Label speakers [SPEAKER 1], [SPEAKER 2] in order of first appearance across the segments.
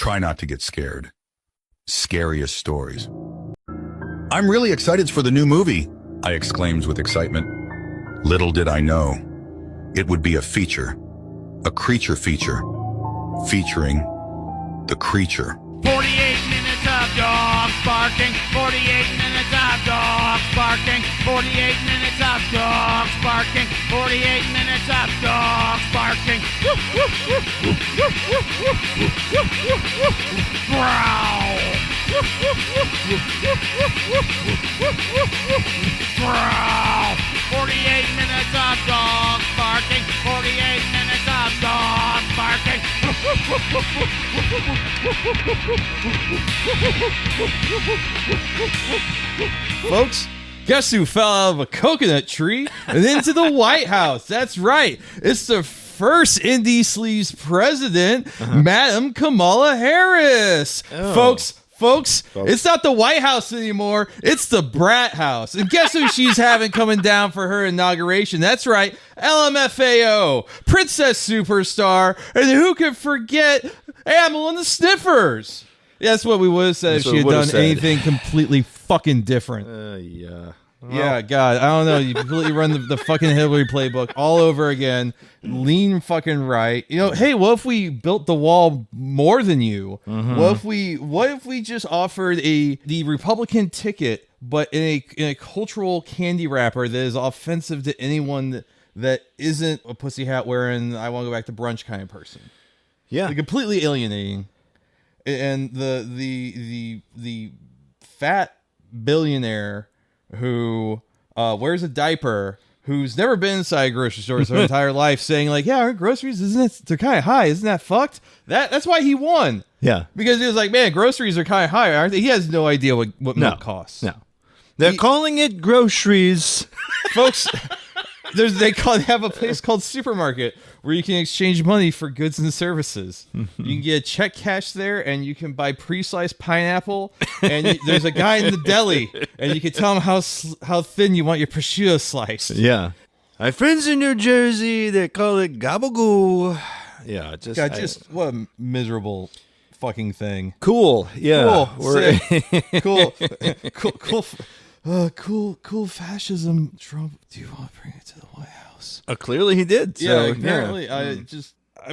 [SPEAKER 1] Try not to get scared. Scariest stories. I'm really excited for the new movie, I exclaimed with excitement. Little did I know, it would be a feature, a creature feature, featuring the creature.
[SPEAKER 2] 48 minutes of dogs barking, 48 minutes of dogs barking, 48 minutes of dogs barking, 48 minutes of dogs barking. Growl. Growl. 48 minutes of dogs barking, 48 minutes of dogs barking.
[SPEAKER 3] Folks, guess who fell out of a coconut tree and into the White House? That's right. It's the first Indie Sleeves president, Madam Kamala Harris. Folks, it's not the White House anymore. It's the Brat House. And guess who she's having coming down for her inauguration? That's right, LMFAO, Princess Superstar, and who could forget Amel and the Sniffers? Yeah, that's what we would have said if she had done anything completely fucking different.
[SPEAKER 4] Yeah.
[SPEAKER 3] Yeah, God, I don't know. You completely run the fucking Hillary playbook all over again. Lean fucking right. You know, hey, what if we built the wall more than you? What if we just offered the Republican ticket, but in a cultural candy wrapper that is offensive to anyone that isn't a pussy hat wearing, I want to go back to brunch kind of person.
[SPEAKER 4] Yeah.
[SPEAKER 3] Like, completely alienating. And the fat billionaire who wears a diaper, who's never been inside a grocery store his entire life, saying like, yeah, our groceries, they're kind of high, isn't that fucked? That's why he won.
[SPEAKER 4] Yeah,
[SPEAKER 3] because he was like, man, groceries are kind of high, aren't they? He has no idea what milk costs.
[SPEAKER 4] No, they're calling it groceries,
[SPEAKER 3] folks. They have a place called Supermarket where you can exchange money for goods and services. You can get a check cash there, and you can buy pre-sliced pineapple. And there's a guy in the deli, and you can tell him how thin you want your prosciutto sliced.
[SPEAKER 4] Yeah, I have friends in New Jersey that call it gabagoo. Yeah,
[SPEAKER 3] just what a miserable fucking thing.
[SPEAKER 4] Cool. Yeah,
[SPEAKER 3] cool fascism. Trump, do you want to bring it to the White House?
[SPEAKER 4] Clearly he did. So,
[SPEAKER 3] yeah, apparently. I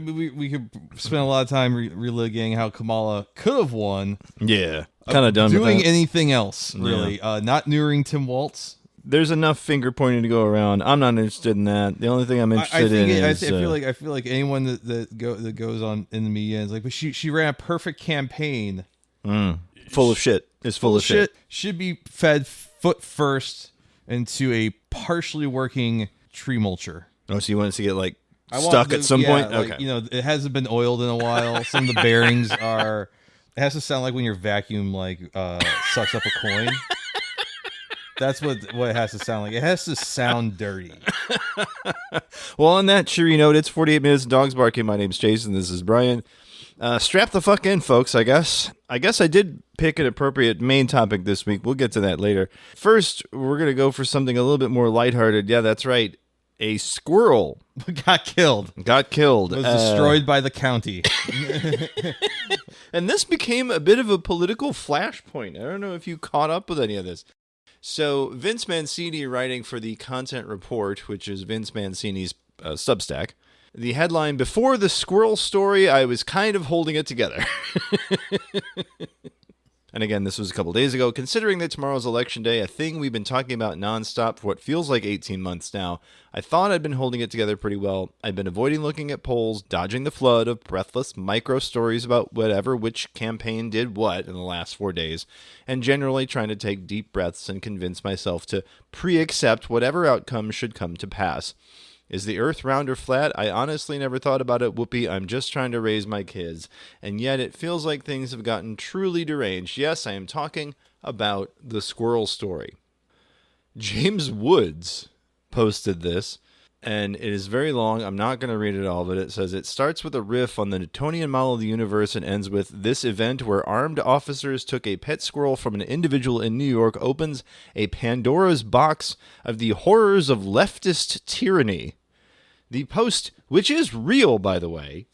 [SPEAKER 3] mean, we could spend a lot of time relitigating how Kamala could have won.
[SPEAKER 4] Yeah, kind of done
[SPEAKER 3] doing
[SPEAKER 4] with that.
[SPEAKER 3] anything else, really. Not nearing Tim Waltz.
[SPEAKER 4] There's enough finger pointing to go around. I'm not interested in that. The only thing I'm interested in is
[SPEAKER 3] I feel like anyone that goes on in the media is like, but she ran a perfect campaign.
[SPEAKER 4] Full of shit. It's full of shit.
[SPEAKER 3] Should be fed foot first into a partially working tree mulcher.
[SPEAKER 4] Oh, so you want us to get like stuck at some point?
[SPEAKER 3] Like,
[SPEAKER 4] okay.
[SPEAKER 3] You know, it hasn't been oiled in a while. Some of the bearings are. It has to sound like when your vacuum sucks up a coin. That's what it has to sound like. It has to sound dirty.
[SPEAKER 4] Well, on that cheery note, it's 48 minutes of dogs barking. My name's Jason. This is Brian. Strap the fuck in, folks, I guess. I did pick an appropriate main topic this week. We'll get to that later. First, we're going to go for something a little bit more lighthearted. Yeah, that's right. A squirrel
[SPEAKER 3] got killed. Was destroyed by the county.
[SPEAKER 4] And this became a bit of a political flashpoint. I don't know if you caught up with any of this. So Vince Mancini, writing for the Content Report, which is Vince Mancini's Substack, the headline, "Before the squirrel story, I was kind of holding it together." And again, this was a couple days ago. Considering that tomorrow's election day, a thing we've been talking about nonstop for what feels like 18 months now, I thought I'd been holding it together pretty well. I've been avoiding looking at polls, dodging the flood of breathless micro stories about which campaign did what in the last 4 days, and generally trying to take deep breaths and convince myself to pre-accept whatever outcome should come to pass. Is the earth round or flat? I honestly never thought about it, whoopee. I'm just trying to raise my kids. And yet it feels like things have gotten truly deranged. Yes, I am talking about the squirrel story. James Woods posted this, and it is very long. I'm not going to read it all, but it says, it starts with a riff on the Newtonian model of the universe and ends with, this event where armed officers took a pet squirrel from an individual in New York opens a Pandora's box of the horrors of leftist tyranny. The post, which is real, by the way,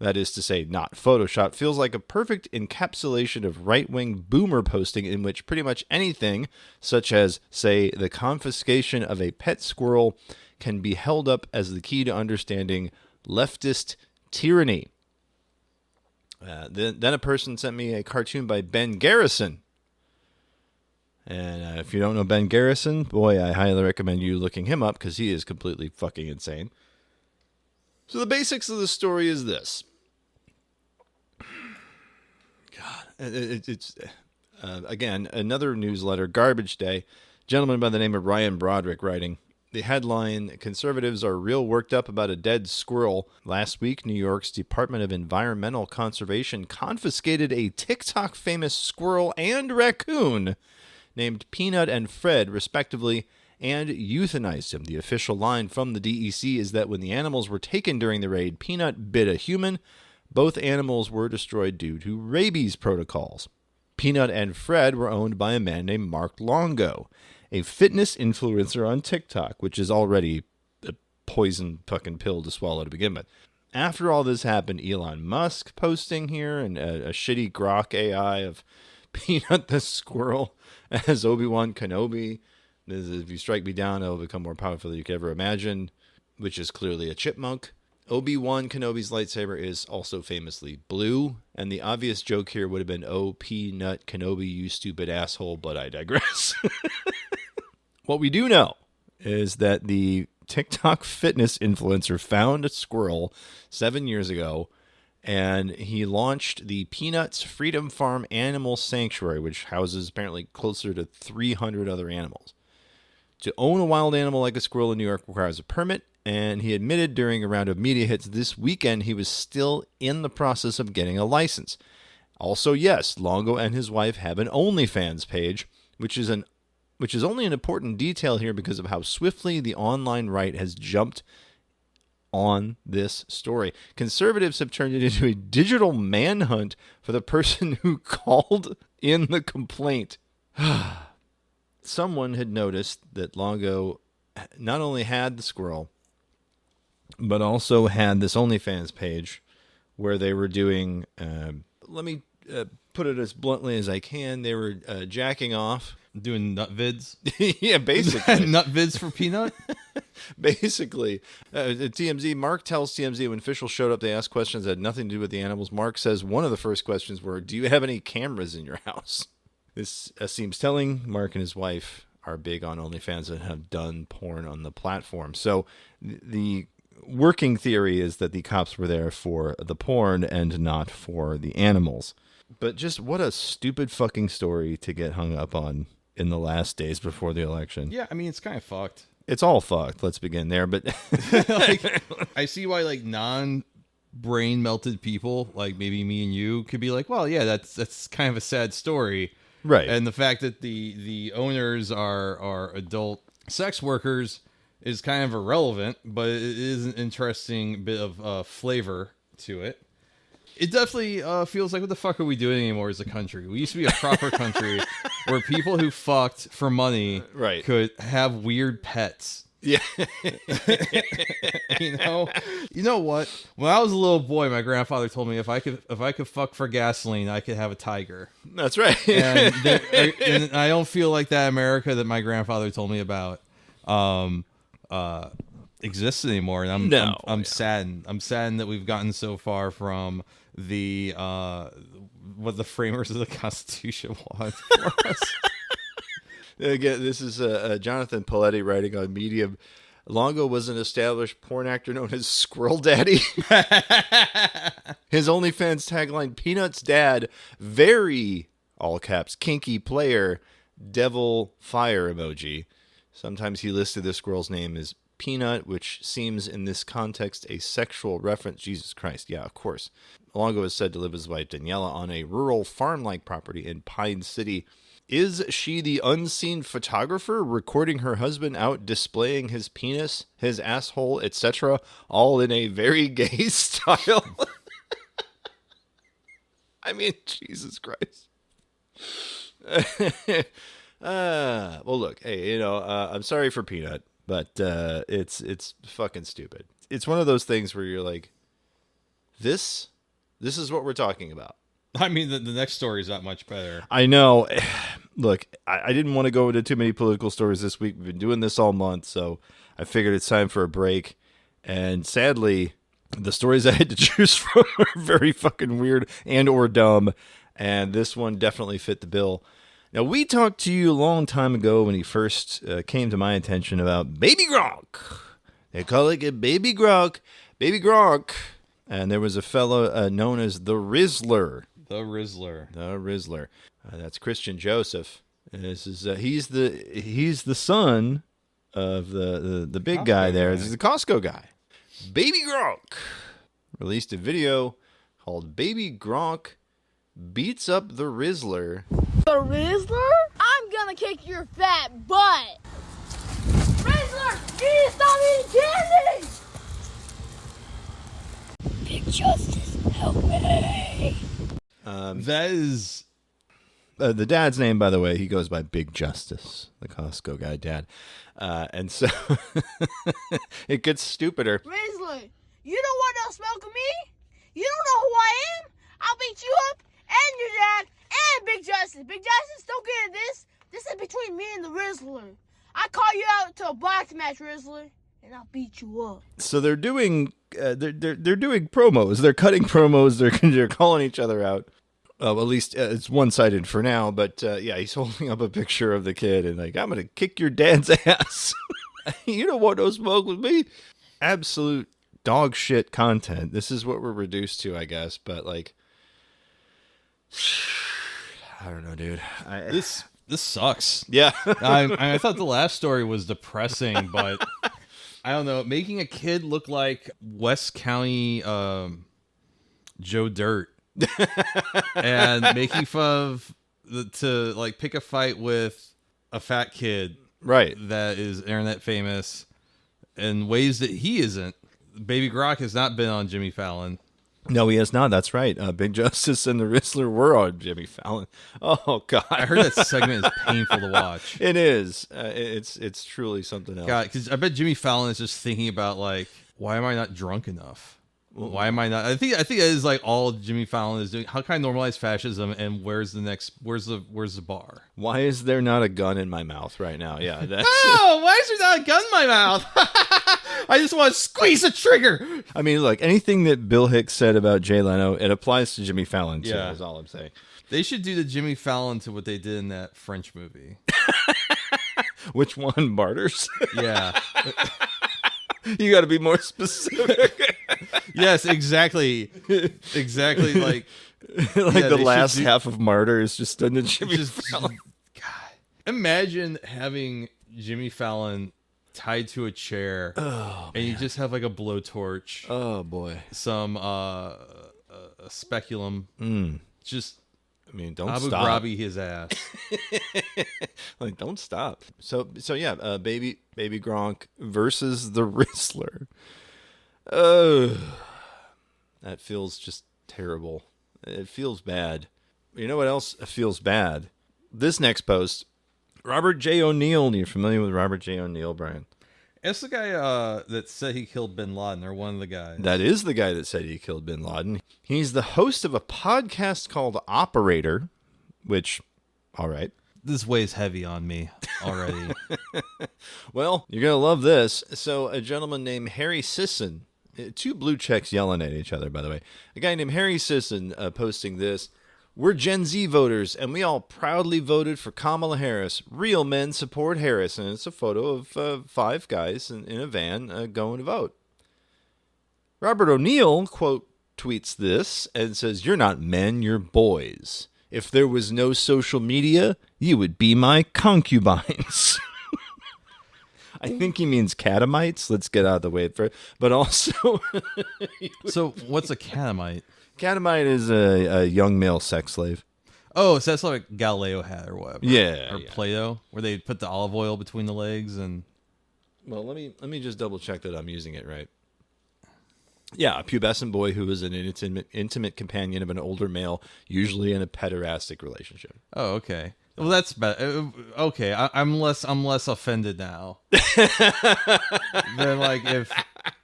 [SPEAKER 4] that is to say, not Photoshop, feels like a perfect encapsulation of right-wing boomer posting in which pretty much anything, such as, say, the confiscation of a pet squirrel, can be held up as the key to understanding leftist tyranny. Then a person sent me a cartoon by Ben Garrison. And if you don't know Ben Garrison, boy, I highly recommend you looking him up because he is completely fucking insane. So the basics of the story is this. God, it's again, another newsletter, Garbage Day. Gentleman by the name of Ryan Broderick writing. The headline, Conservatives are real worked up about a dead squirrel. Last week, New York's Department of Environmental Conservation confiscated a TikTok famous squirrel and raccoon named Peanut and Fred, respectively, and euthanized him. The official line from the DEC is that when the animals were taken during the raid, Peanut bit a human. Both animals were destroyed due to rabies protocols. Peanut and Fred were owned by a man named Mark Longo, a fitness influencer on TikTok, which is already a poison fucking pill to swallow to begin with. After all this happened, Elon Musk posting here and a shitty Gronk AI of Peanut the squirrel as Obi-Wan Kenobi. This is, if you strike me down, I'll become more powerful than you could ever imagine, which is clearly a chipmunk. Obi-Wan Kenobi's lightsaber is also famously blue, and the obvious joke here would have been, "Oh, Peanut Kenobi, you stupid asshole," but I digress. What we do know is that the TikTok fitness influencer found a squirrel 7 years ago, and he launched the Peanuts Freedom Farm Animal Sanctuary, which houses apparently closer to 300 other animals. To own a wild animal like a squirrel in New York requires a permit, and he admitted during a round of media hits this weekend he was still in the process of getting a license. Also, yes, Longo and his wife have an OnlyFans page, which is only an important detail here because of how swiftly the online right has jumped on this story. Conservatives have turned it into a digital manhunt for the person who called in the complaint. Someone had noticed that Longo not only had the squirrel, but also had this OnlyFans page where they were doing, let me put it as bluntly as I can, they were jacking off.
[SPEAKER 3] Doing nut vids?
[SPEAKER 4] Yeah, basically.
[SPEAKER 3] Nut vids for Peanut?
[SPEAKER 4] Basically. TMZ, Mark tells TMZ when officials showed up, they asked questions that had nothing to do with the animals. Mark says one of the first questions were, "Do you have any cameras in your house?" This seems telling. Mark and his wife are big on OnlyFans and have done porn on the platform. So the working theory is that the cops were there for the porn and not for the animals. But just what a stupid fucking story to get hung up on in the last days before the election.
[SPEAKER 3] Yeah, I mean, it's kind of fucked.
[SPEAKER 4] It's all fucked. Let's begin there. But
[SPEAKER 3] like, I see why like non-brain melted people, like maybe me and you, could be like, well, yeah, that's kind of a sad story.
[SPEAKER 4] Right.
[SPEAKER 3] And the fact that the owners are adult sex workers is kind of irrelevant, but it is an interesting bit of flavor to it. It definitely feels like, what the fuck are we doing anymore as a country? We used to be a proper country where people who fucked for money could have weird pets.
[SPEAKER 4] Yeah.
[SPEAKER 3] You know what? When I was a little boy, my grandfather told me if I could fuck for gasoline, I could have a tiger.
[SPEAKER 4] That's right.
[SPEAKER 3] and I don't feel like that America that my grandfather told me about exists anymore, and I'm saddened. I'm saddened that we've gotten so far from the what the framers of the Constitution want for us.
[SPEAKER 4] Again, this is Jonathan Paletti writing on Medium. Longo was an established porn actor known as Squirrel Daddy. His OnlyFans tagline, "Peanut's dad, very," all caps, "kinky player, devil fire emoji." Sometimes he listed the squirrel's name as Peanut, which seems in this context a sexual reference. Jesus Christ, yeah, of course. Longo is said to live with his wife Daniela on a rural farm-like property in Pine City. Is she the unseen photographer recording her husband out displaying his penis, his asshole, etc., all in a very gay style? I mean, Jesus Christ. Well, look, hey, I'm sorry for Peanut, but it's fucking stupid. It's one of those things where you're like, this This is what we're talking about.
[SPEAKER 3] I mean, the next story is not much better.
[SPEAKER 4] I know. Look, I didn't want to go into too many political stories this week. We've been doing this all month, so I figured it's time for a break. And sadly, the stories I had to choose from are very fucking weird and or dumb. And this one definitely fit the bill. Now, we talked to you a long time ago when he first came to my attention about Baby Gronk. They call it Baby Gronk. Baby Gronk. And there was a fellow known as the Rizzler.
[SPEAKER 3] The Rizzler.
[SPEAKER 4] The Rizzler. That's Christian Joseph. And this is he's the son of the big
[SPEAKER 3] Costco
[SPEAKER 4] guy there.
[SPEAKER 3] guy.
[SPEAKER 4] This is the Costco guy. Baby Gronk released a video called Baby Gronk Beats Up the Rizzler.
[SPEAKER 5] The Rizzler? I'm gonna kick your fat butt! Rizzler, you need to stop eating candy! Big Justice, help me!
[SPEAKER 3] That is...
[SPEAKER 4] The dad's name, by the way, he goes by Big Justice, the Costco guy dad. And so it gets stupider.
[SPEAKER 5] Rizzler, you don't want no smoke of me? You don't know who I am? I'll beat you up, and your dad, and Big Justice. Big Justice, don't get into this. This is between me and the Rizzler. I call you out to a box match, Rizzler, and I'll beat you up.
[SPEAKER 4] So they're doing they're doing promos. They're cutting promos. They're calling each other out. At least it's one-sided for now. But yeah, he's holding up a picture of the kid and like, I'm gonna kick your dad's ass. You don't want no smoke with me. Absolute dog shit content. This is what we're reduced to, I guess. But like, I don't know, dude.
[SPEAKER 3] This sucks.
[SPEAKER 4] Yeah.
[SPEAKER 3] I thought the last story was depressing, but I don't know. Making a kid look like West County Joe Dirt and making fun of to like pick a fight with a fat kid,
[SPEAKER 4] Right.
[SPEAKER 3] that is internet famous in ways that he isn't. Baby Gronk has not been on Jimmy Fallon.
[SPEAKER 4] No, he has not. That's right. Big Justice and the Rizzler were on Jimmy Fallon. Oh God,
[SPEAKER 3] I heard that segment is painful to watch.
[SPEAKER 4] It is. It's truly something else.
[SPEAKER 3] God, because I bet Jimmy Fallon is just thinking about like, why am I not drunk enough? Why am I not? I think that is like all Jimmy Fallon is doing. How can I normalize fascism? And where's the bar?
[SPEAKER 4] Why is there not a gun in my mouth right now? Yeah. That's,
[SPEAKER 3] Oh, why is there not a gun in my mouth? I just want to squeeze the trigger.
[SPEAKER 4] I mean, look, anything that Bill Hicks said about Jay Leno, it applies to Jimmy Fallon too.
[SPEAKER 3] Yeah.
[SPEAKER 4] Is all I'm saying.
[SPEAKER 3] They should do the Jimmy Fallon to what they did in that French movie.
[SPEAKER 4] Which one, Martyrs?
[SPEAKER 3] Yeah.
[SPEAKER 4] You got to be more specific.
[SPEAKER 3] Yes, exactly. Exactly. Like
[SPEAKER 4] Like
[SPEAKER 3] Yeah,
[SPEAKER 4] the
[SPEAKER 3] they
[SPEAKER 4] last
[SPEAKER 3] should do-
[SPEAKER 4] half of Martyrs just done to Jimmy
[SPEAKER 3] just
[SPEAKER 4] Fallon.
[SPEAKER 3] God. Imagine having Jimmy Fallon tied to a chair, and you just have like a blowtorch,
[SPEAKER 4] Oh boy.
[SPEAKER 3] some speculum, just
[SPEAKER 4] I mean, don't
[SPEAKER 3] Abu
[SPEAKER 4] stop.
[SPEAKER 3] Ghrabi his ass.
[SPEAKER 4] Like, don't stop. So yeah, baby Gronk versus the Rizzler. That feels just terrible. It feels bad. You know what else feels bad? This next post, Robert J. O'Neill. You're familiar with Robert J. O'Neill, Brian?
[SPEAKER 3] That's the guy that said he killed Bin Laden, or one of the guys.
[SPEAKER 4] That is the guy that said he killed Bin Laden. He's the host of a podcast called Operator, which, all right.
[SPEAKER 3] This weighs heavy on me already.
[SPEAKER 4] Well, you're going to love this. So a gentleman named Harry Sisson, two blue checks yelling at each other, by the way. A guy named Harry Sisson posting this. We're Gen Z voters, and we all proudly voted for Kamala Harris. Real men support Harris. And it's a photo of 5 guys in a van going to vote. Robert O'Neill, quote, tweets this and says, "You're not men, you're boys. If there was no social media, you would be my concubines." I think he means catamites. Let's get out of the way first. But also,
[SPEAKER 3] So what's a catamite?
[SPEAKER 4] catamite is a young male sex slave.
[SPEAKER 3] Oh, so that's like Galileo had or whatever.
[SPEAKER 4] Yeah,
[SPEAKER 3] Or
[SPEAKER 4] yeah.
[SPEAKER 3] Plato, where they put the olive oil between the legs and...
[SPEAKER 4] Well, let me just double check that I'm using it right. Yeah, a pubescent boy who is an intimate companion of an older male, usually in a pederastic relationship.
[SPEAKER 3] Oh, okay. Well, that's better. Okay, I'm less offended now. Than like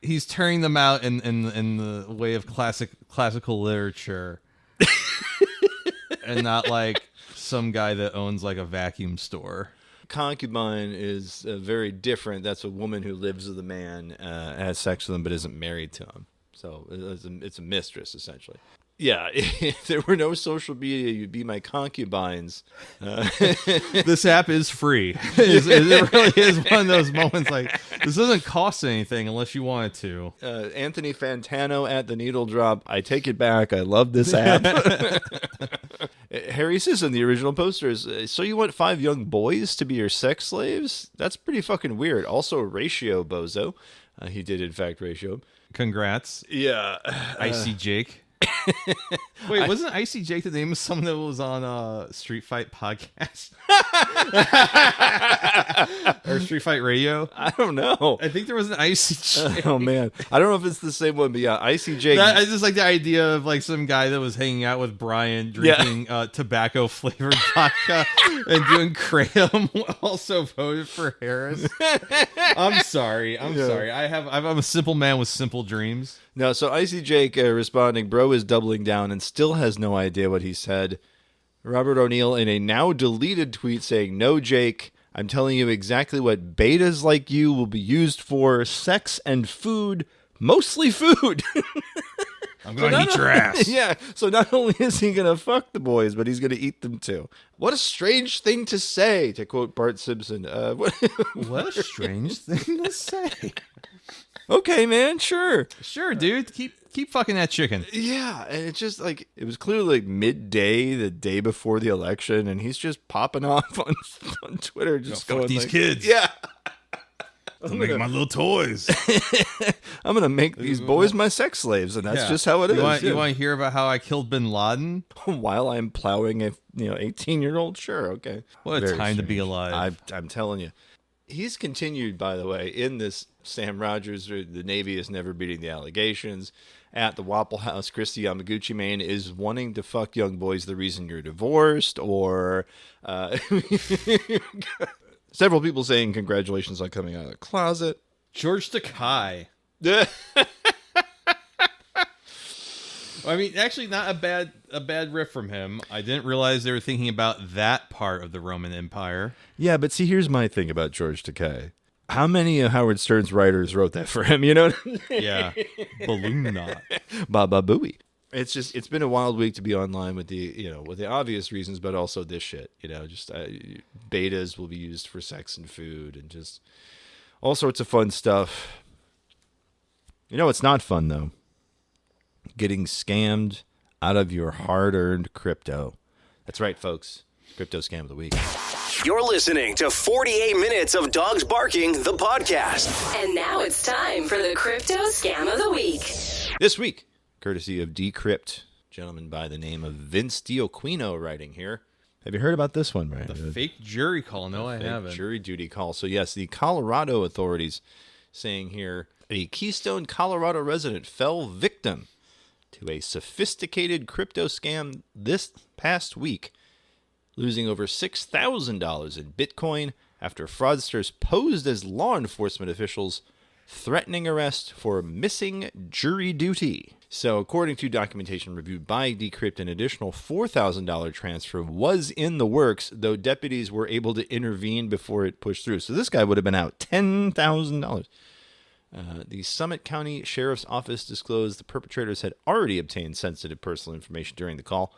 [SPEAKER 3] he's turning them out in the way of classical literature, and not like some guy that owns like a vacuum store.
[SPEAKER 4] Concubine is very different. That's a woman who lives with a man, has sex with him, but isn't married to him. So it's a mistress, essentially. Yeah, if there were no social media, you'd be my concubines.
[SPEAKER 3] This app is free. It really is one of those moments like, this doesn't cost anything unless you want it to.
[SPEAKER 4] Anthony Fantano at the Needle Drop. I take it back. I love this app. Harry says in the original posters, so you want 5 young boys to be your sex slaves? That's pretty fucking weird. Also, Ratio Bozo. He did, in fact, ratio.
[SPEAKER 3] Congrats.
[SPEAKER 4] Yeah.
[SPEAKER 3] Icy Jake. Wait, wasn't Icy Jake the name of someone that was on Street Fight podcast? Or Street Fight Radio?
[SPEAKER 4] I don't know.
[SPEAKER 3] I think there was an Icy Jake.
[SPEAKER 4] Oh, man. I don't know if it's the same one, but yeah, Icy Jake.
[SPEAKER 3] I just like the idea of like some guy that was hanging out with Brian drinking tobacco flavored vodka and doing kratom, also voted for Harris. I'm sorry. I'm a simple man with simple dreams.
[SPEAKER 4] No, so Icy Jake responding, bro is doubling down and still has no idea what he said. Robert O'Neill in a now deleted tweet saying, no, Jake, I'm telling you exactly what betas like you will be used for: sex and food, mostly food.
[SPEAKER 3] I'm going to eat your ass.
[SPEAKER 4] Yeah, so not only is he going to fuck the boys, but he's going to eat them too. What a strange thing to say, to quote Bart Simpson.
[SPEAKER 3] What a strange thing to say.
[SPEAKER 4] Okay, man, sure.
[SPEAKER 3] Sure, dude. Keep fucking that chicken.
[SPEAKER 4] Yeah, and it's just like, it was clearly like midday, the day before the election, and he's just popping off on Twitter, just going
[SPEAKER 3] fuck these
[SPEAKER 4] like,
[SPEAKER 3] kids.
[SPEAKER 4] Yeah.
[SPEAKER 3] I'm making my little toys.
[SPEAKER 4] I'm going to make these boys my sex slaves, and that's just how it is.
[SPEAKER 3] You want to hear about how I killed bin Laden?
[SPEAKER 4] While I'm plowing a 18-year-old? Sure, okay.
[SPEAKER 3] What a time to be alive.
[SPEAKER 4] I'm telling you. He's continued, by the way, in this Sam Rogers, or the Navy is never beating the allegations. At the Waffle House, Christy Yamaguchi Main is wanting to fuck young boys the reason you're divorced, or several people saying congratulations on coming out of the closet.
[SPEAKER 3] George Takei. I mean, actually, not a bad riff from him. I didn't realize they were thinking about that part of the Roman Empire.
[SPEAKER 4] Yeah, but see, here's my thing about George Takei. How many of Howard Stern's writers wrote that for him? You know?
[SPEAKER 3] Yeah, Balloon Knot,
[SPEAKER 4] Baba Booey. It's been a wild week to be online with the obvious reasons, but also this shit. Just betas will be used for sex and food, and just all sorts of fun stuff. It's not fun though. Getting scammed out of your hard-earned crypto. That's right, folks. Crypto scam of the week.
[SPEAKER 6] You're listening to 48 Minutes of Dogs Barking, the podcast.
[SPEAKER 7] And now it's time for the Crypto Scam of the Week.
[SPEAKER 4] This week, courtesy of Decrypt, gentleman by the name of Vince D'Aquino writing here. Have you heard about this one, right?
[SPEAKER 3] The fake jury call. No, I haven't.
[SPEAKER 4] Jury duty call. So yes, the Colorado authorities saying here, a Keystone, Colorado resident fell victim to a sophisticated crypto scam this past week, losing over $6,000 in Bitcoin after fraudsters posed as law enforcement officials threatening arrest for missing jury duty. So according to documentation reviewed by Decrypt, an additional $4,000 transfer was in the works, though deputies were able to intervene before it pushed through. So this guy would have been out $10,000. The Summit County Sheriff's Office disclosed the perpetrators had already obtained sensitive personal information during the call.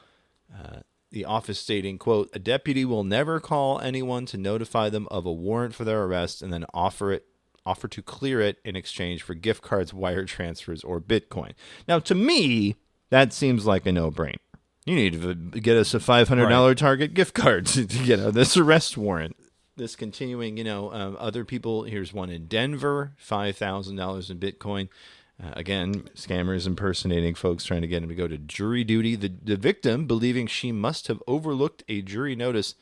[SPEAKER 4] The office stating, quote, a deputy will never call anyone to notify them of a warrant for their arrest and then offer to clear it in exchange for gift cards, wire transfers, or Bitcoin. Now, to me, that seems like a no-brainer. You need to get us a $500 Target gift card to get this arrest warrant. This continuing, other people, here's one in Denver, $5,000 in Bitcoin. Again, scammers impersonating folks trying to get him to go to jury duty. The victim, believing she must have overlooked a jury notice,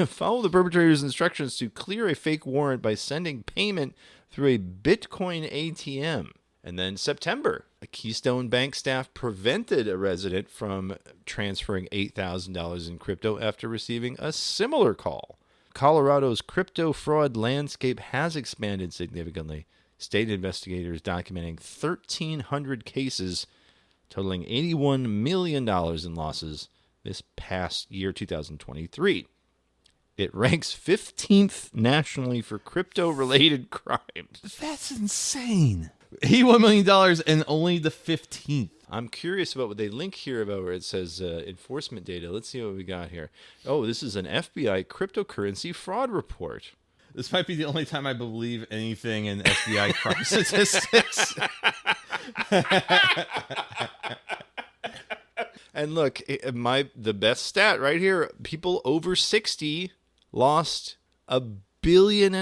[SPEAKER 4] followed the perpetrator's instructions to clear a fake warrant by sending payment through a Bitcoin ATM. And then September, a Keystone Bank staff prevented a resident from transferring $8,000 in crypto after receiving a similar call. Colorado's crypto fraud landscape has expanded significantly State investigators documenting 1,300 cases totaling $81 million in losses this past year, 2023. It ranks 15th nationally for crypto-related crimes.
[SPEAKER 3] That's insane. $81 million and only the 15th.
[SPEAKER 4] I'm curious about what they link here about where it says enforcement data. Let's see what we got here. Oh, this is an FBI cryptocurrency fraud report.
[SPEAKER 3] This might be the only time I believe anything in FBI crime statistics.
[SPEAKER 4] And look, the best stat right here, people over 60 lost $1.5 billion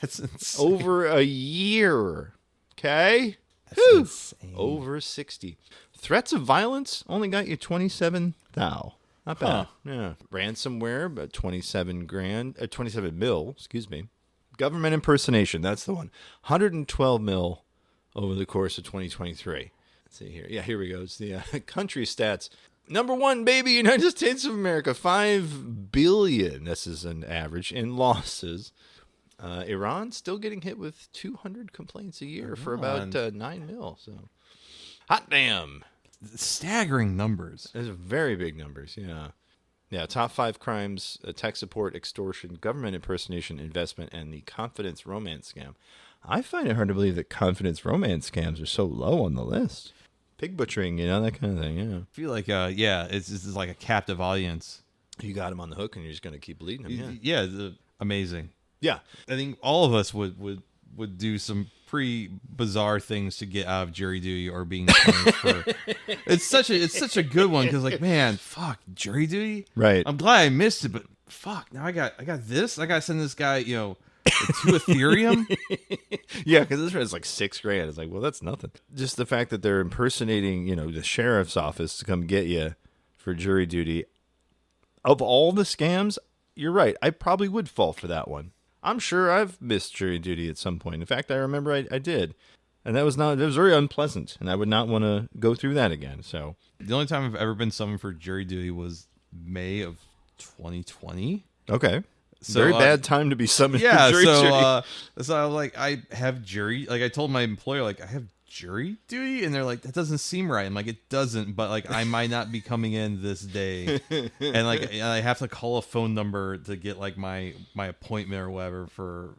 [SPEAKER 3] That's insane.
[SPEAKER 4] over a year. Okay?
[SPEAKER 3] That's
[SPEAKER 4] Whew.
[SPEAKER 3] insane.
[SPEAKER 4] Over 60. Threats of violence only got you 27 thou. Not bad.
[SPEAKER 3] Huh.
[SPEAKER 4] Yeah. Ransomware, about 27 mil, excuse me. Government impersonation, that's the one. 112 mil over the course of 2023. Let's see here. Yeah, here we go. It's the country stats. Number one, baby, United States of America, 5 billion. This is an average in losses. Iran still getting hit with 200 complaints a year for about 9 mil. So, hot damn.
[SPEAKER 3] Staggering numbers.
[SPEAKER 4] Those are very big numbers, yeah. Yeah, top 5 crimes, tech support, extortion, government impersonation, investment, and the confidence romance scam. I find it hard to believe that confidence romance scams are so low on the list. Pig butchering, that kind of thing, yeah.
[SPEAKER 3] I feel like, it's like a captive audience.
[SPEAKER 4] You got them on the hook and you're just going to keep bleeding them,
[SPEAKER 3] Yeah, amazing.
[SPEAKER 4] Yeah.
[SPEAKER 3] I think all of us would do some pretty bizarre things to get out of jury duty or being punished for. It's such a good one because man, fuck jury duty.
[SPEAKER 4] Right.
[SPEAKER 3] I'm glad I missed it, but fuck now I got this. I got to send this guy to Ethereum.
[SPEAKER 4] Yeah, because this is like $6,000. It's like, well, that's nothing. Just the fact that they're impersonating, the sheriff's office to come get you for jury duty. Of all the scams, you're right. I probably would fall for that one. I'm sure I've missed jury duty at some point. In fact, I remember I did. And that was very unpleasant. And I would not want to go through that again. So
[SPEAKER 3] The only time I've ever been summoned for jury duty was May of 2020.
[SPEAKER 4] okay.
[SPEAKER 3] So,
[SPEAKER 4] Very bad time to be summoned
[SPEAKER 3] Yeah,
[SPEAKER 4] for jury duty.
[SPEAKER 3] so I have jury. I told my employer, I have jury duty, and they're like, that doesn't seem right. I'm like, it doesn't, but I might not be coming in this day, and I have to call a phone number to get my appointment or whatever for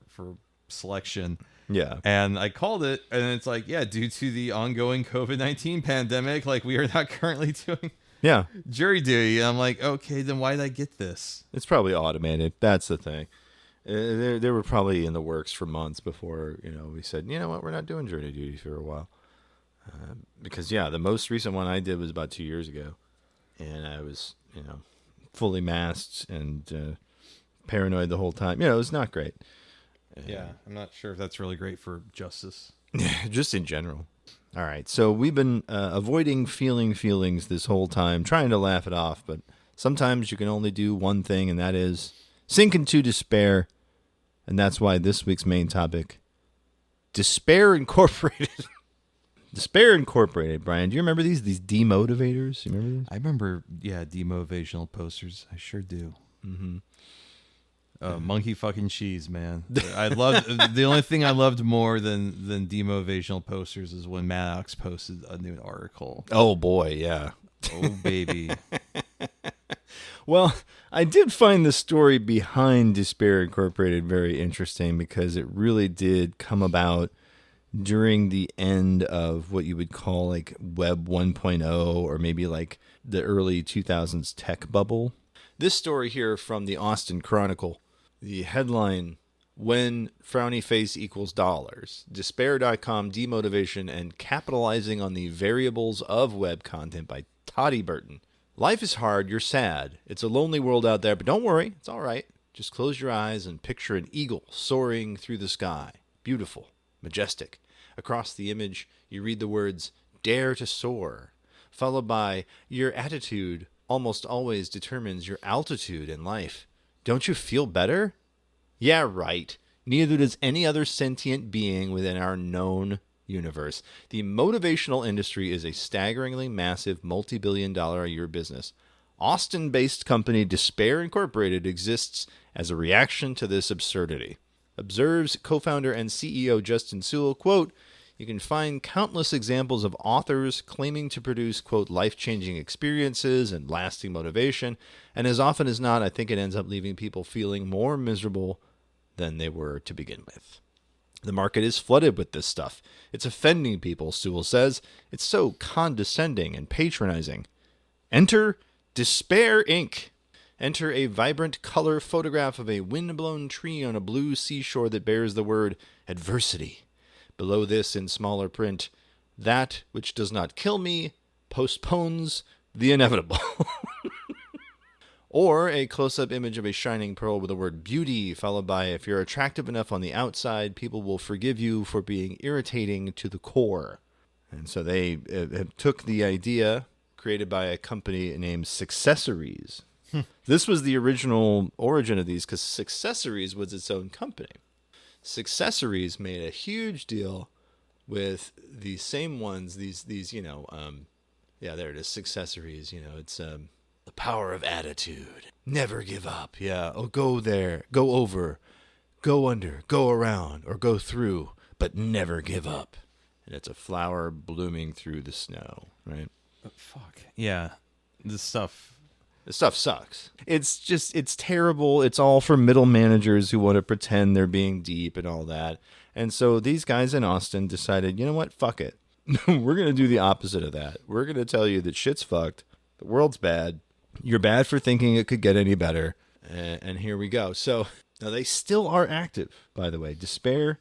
[SPEAKER 3] selection.
[SPEAKER 4] Yeah.
[SPEAKER 3] And I called it, and it's due to the ongoing COVID-19 pandemic, we are not currently doing
[SPEAKER 4] Yeah.
[SPEAKER 3] jury duty. And I'm like, okay, then why did I get this?
[SPEAKER 4] It's probably automated. That's the thing. They were probably in the works for months before, we said, you know what, we're not doing jury duty for a while. Because, the most recent one I did was about 2 years ago. And I was, fully masked and paranoid the whole time. It was not great.
[SPEAKER 3] Yeah, I'm not sure if that's really great for justice.
[SPEAKER 4] Just in general. All right. So we've been avoiding feelings this whole time, trying to laugh it off. But sometimes you can only do one thing, and that is sink into despair. And that's why this week's main topic, Despair Incorporated. Despair Incorporated, Brian. Do you remember these demotivators? You remember these?
[SPEAKER 3] I remember, demotivational posters. I sure do.
[SPEAKER 4] Mm-hmm.
[SPEAKER 3] Monkey fucking cheese, man. I loved the only thing I loved more than demotivational posters is when Maddox posted a new article.
[SPEAKER 4] Oh boy, yeah.
[SPEAKER 3] Oh baby.
[SPEAKER 4] Well, I did find the story behind Despair Incorporated very interesting because it really did come about during the end of what you would call Web 1.0 or maybe the early 2000s tech bubble. This story here from the Austin Chronicle, the headline, When Frowny Face Equals Dollars, Despair.com Demotivation and Capitalizing on the Variables of Web Content by Toddy Burton. Life is hard, you're sad. It's a lonely world out there, but don't worry, it's all right. Just close your eyes and picture an eagle soaring through the sky. Beautiful, majestic. Across the image, you read the words, dare to soar, followed by, your attitude almost always determines your altitude in life. Don't you feel better? Yeah, right. Neither does any other sentient being within our known universe. The motivational industry is a staggeringly massive multi-billion-dollar-a-year business. Austin-based company Despair Incorporated exists as a reaction to this absurdity. Observes co-founder and CEO Justin Sewell, quote, "You can find countless examples of authors claiming to produce, quote, life-changing experiences and lasting motivation. And as often as not, I think it ends up leaving people feeling more miserable than they were to begin with. The market is flooded with this stuff. It's offending people," Sewell says. "It's so condescending and patronizing. Enter Despair Inc. Enter a vibrant color photograph of a windblown tree on a blue seashore that bears the word adversity. Below this, in smaller print, that which does not kill me postpones the inevitable." Or a close-up image of a shining pearl with the word beauty, followed by, "If you're attractive enough on the outside, people will forgive you for being irritating to the core." And so they took the idea created by a company named Successories. This was the original origin of these because Successories was its own company. Successories made a huge deal with these same ones, these there it is, Successories, it's the power of attitude. Never give up. Yeah. Oh, go there, go over, go under, go around, or go through, but never give up. And it's a flower blooming through the snow, right?
[SPEAKER 3] Fuck. Yeah. This stuff
[SPEAKER 4] sucks. It's terrible. It's all for middle managers who want to pretend they're being deep and all that. And so these guys in Austin decided, you know what? Fuck it. We're going to do the opposite of that. We're going to tell you that shit's fucked. The world's bad. You're bad for thinking it could get any better. And here we go. So now they still are active, by the way. Despair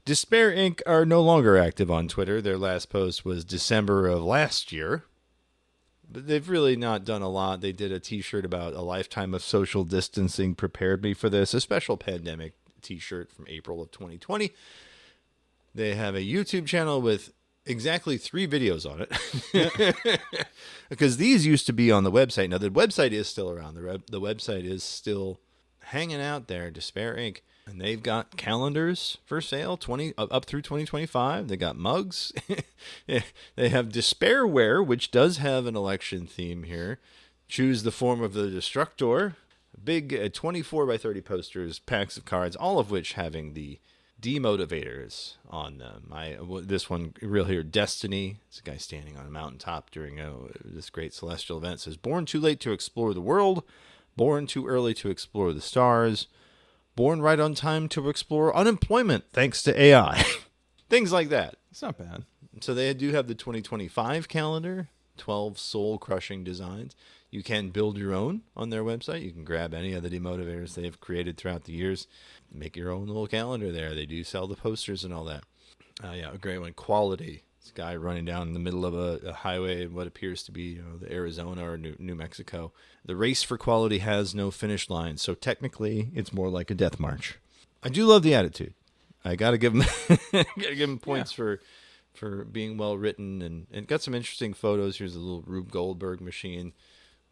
[SPEAKER 4] Inc. are no longer active on Twitter. Their last post was December of last year. But they've really not done a lot. They did a t-shirt about a lifetime of social distancing prepared me for this, a special pandemic t-shirt from April of 2020. They have a YouTube channel with exactly 3 videos on it. Because these used to be on the website. Now, the website is still around. The website is still hanging out there, Despair Inc. And they've got calendars for sale, up through 2025. They got mugs. They have Despairware, which does have an election theme here. Choose the form of the destructor. Big 24 by 30 posters, packs of cards, all of which having the demotivators on them. This one real here, Destiny. It's a guy standing on a mountaintop during this great celestial event. It says, "Born too late to explore the world. Born too early to explore the stars. Born right on time to explore unemployment thanks to AI." Things like that.
[SPEAKER 3] It's not bad.
[SPEAKER 4] So they do have the 2025 calendar, 12 soul-crushing designs. You can build your own on their website. You can grab any of the demotivators they've created throughout the years. Make your own little calendar there. They do sell the posters and all that. A great one. Quality. This guy running down in the middle of a highway in what appears to be the Arizona or New Mexico. "The race for quality has no finish line, so technically it's more like a death march." I do love the attitude. I gotta give him points for being well written and got some interesting photos. Here's a little Rube Goldberg machine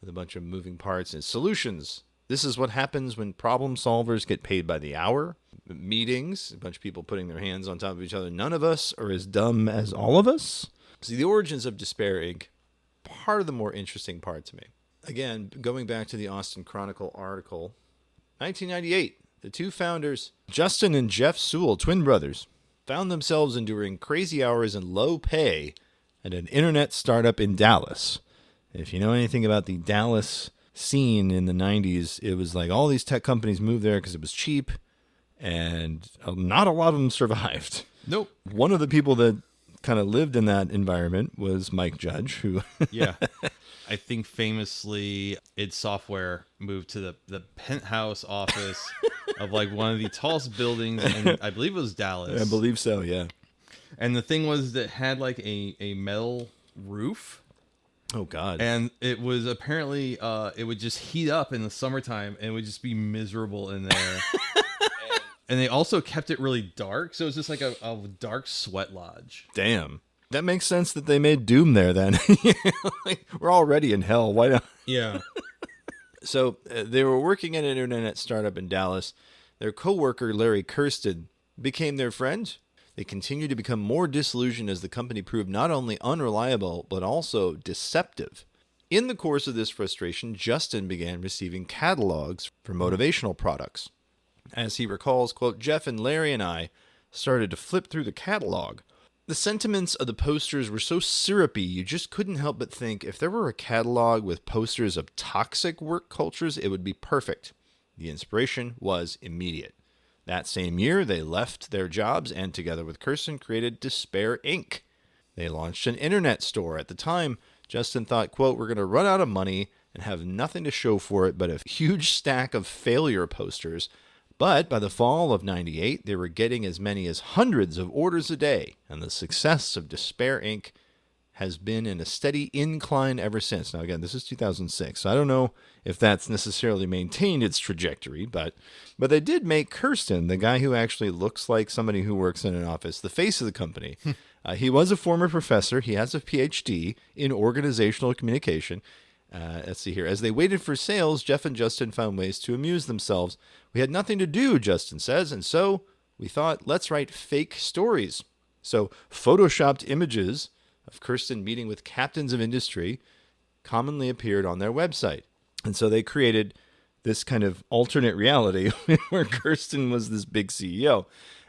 [SPEAKER 4] with a bunch of moving parts and solutions. This is what happens when problem solvers get paid by the hour. Meetings, a bunch of people putting their hands on top of each other. None of us are as dumb as all of us. See, the origins of Despair Inc., part of the more interesting part to me. Again, going back to the Austin Chronicle article, 1998, the 2 founders, Justin and Jeff Sewell, twin brothers, found themselves enduring crazy hours and low pay at an internet startup in Dallas. If you know anything about the Dallas scene in the 90s, it was like all these tech companies moved there because it was cheap, and not a lot of them survived.
[SPEAKER 3] Nope.
[SPEAKER 4] One of the people that kind of lived in that environment was Mike Judge, who
[SPEAKER 3] Yeah. I think famously id Software moved to the penthouse office of like one of the tallest buildings in, I believe it was Dallas.
[SPEAKER 4] I believe so, yeah.
[SPEAKER 3] And the thing was that had like a metal roof.
[SPEAKER 4] Oh God.
[SPEAKER 3] And it was apparently it would just heat up in the summertime and it would just be miserable in there. And they also kept it really dark, so it was just like a dark sweat lodge.
[SPEAKER 4] Damn. That makes sense that they made Doom there then. Like, we're already in hell. Why not?
[SPEAKER 3] Yeah.
[SPEAKER 4] So they were working at an internet startup in Dallas. Their coworker, Larry Kirsten, became their friend. They continued to become more disillusioned as the company proved not only unreliable, but also deceptive. In the course of this frustration, Justin began receiving catalogs for motivational products. As he recalls, quote, Jeff and Larry and I started to flip through the catalog. The sentiments of the posters were so syrupy, you just couldn't help but think if there were a catalog with posters of toxic work cultures, it would be perfect. The inspiration was immediate. That same year, they left their jobs and, together with Kirsten, created Despair Inc. They launched an internet store. At the time, Justin thought, quote, we're going to run out of money and have nothing to show for it but a huge stack of failure posters. But by the fall of '98, they were getting as many as hundreds of orders a day, and the success of Despair Inc. has been in a steady incline ever since. Now, again, this is 2006, so I don't know if that's necessarily maintained its trajectory, but they did make Kirsten, the guy who actually looks like somebody who works in an office, the face of the company. He was a former professor. He has a PhD in organizational communication. Let's see here. As they waited for sales, Jeff and Justin found ways to amuse themselves. We had nothing to do, Justin says, and so we thought, let's write fake stories. So photoshopped images of Kirsten meeting with captains of industry commonly appeared on their website. And so they created this kind of alternate reality where Kirsten was this big CEO.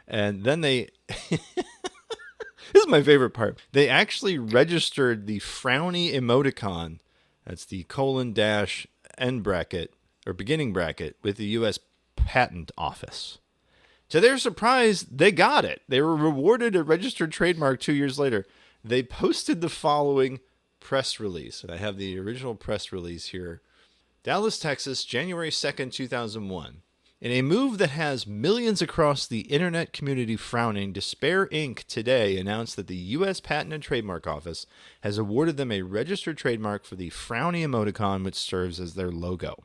[SPEAKER 4] And then they... This is my favorite part. They actually registered the frowny emoticon. That's the :end bracket or beginning bracket with the U.S. Patent Office. To their surprise, they got it. They were rewarded a registered trademark 2 years later. They posted the following press release, and I have the original press release here. Dallas, Texas, January 2nd, 2001. In a move that has millions across the internet community frowning, Despair Inc. today announced that the U.S. Patent and Trademark Office has awarded them a registered trademark for the frowny emoticon, which serves as their logo.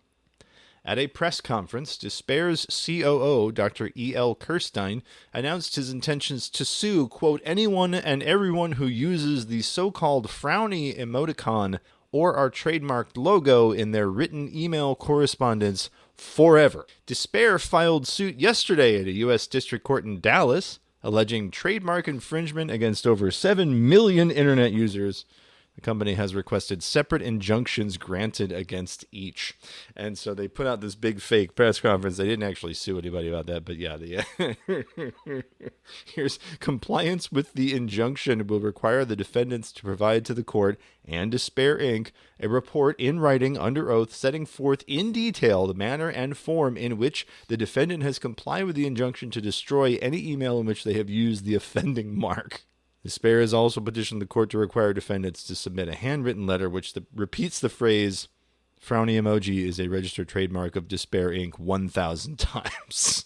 [SPEAKER 4] At a press conference, Despair's COO, Dr. E.L. Kirstein, announced his intentions to sue, quote, anyone and everyone who uses the so-called frowny emoticon or our trademarked logo in their written email correspondence forever. Despair filed suit yesterday at a U.S. District Court in Dallas, alleging trademark infringement against over 7 million internet users. The company has requested separate injunctions granted against each. And so they put out this big fake press conference. They didn't actually sue anybody about that, but yeah. Here's compliance with the injunction will require the defendants to provide to the court and Despair Inc. a report in writing under oath setting forth in detail the manner and form in which the defendant has complied with the injunction to destroy any email in which they have used the offending mark. Despair has also petitioned the court to require defendants to submit a handwritten letter which repeats the phrase, frowny emoji is a registered trademark of Despair Inc. 1,000 times.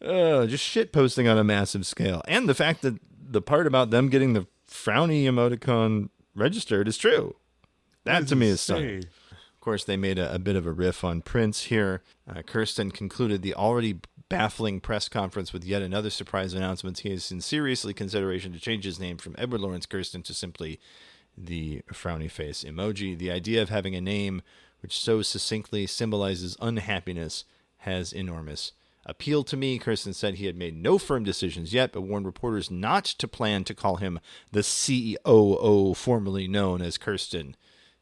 [SPEAKER 4] Just shit posting on a massive scale. And the fact that the part about them getting the frowny emoticon registered is true. That to me is stunning. Of course, they made a bit of a riff on Prince here. Kirsten concluded the already baffling press conference with yet another surprise announcement. He is in seriously consideration to change his name from Edward Lawrence Kirsten to simply the frowny face emoji. The idea of having a name which so succinctly symbolizes unhappiness has enormous appeal to me. Kirsten said he had made no firm decisions yet, but warned reporters not to plan to call him the COO, formerly known as Kirsten,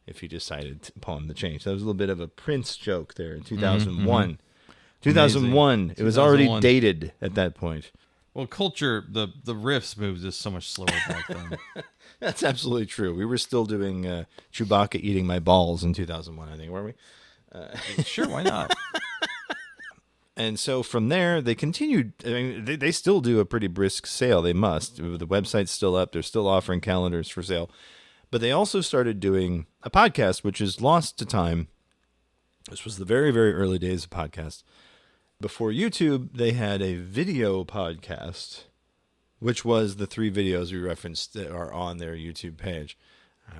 [SPEAKER 4] if he decided upon the change. That was a little bit of a Prince joke there in 2001. Mm-hmm. 2001. Amazing. It was already dated at that point.
[SPEAKER 3] Well, culture, the riffs moved just so much slower back then.
[SPEAKER 4] That's absolutely true. We were still doing Chewbacca eating my balls in 2001, I think, weren't we?
[SPEAKER 3] Sure, why not?
[SPEAKER 4] And so from there, they continued. I mean, they still do a pretty brisk sale. They must. The website's still up. They're still offering calendars for sale. But they also started doing a podcast, which is lost to time. This was the very, very early days of podcasts. Before YouTube, they had a video podcast, which was the 3 videos we referenced that are on their YouTube page.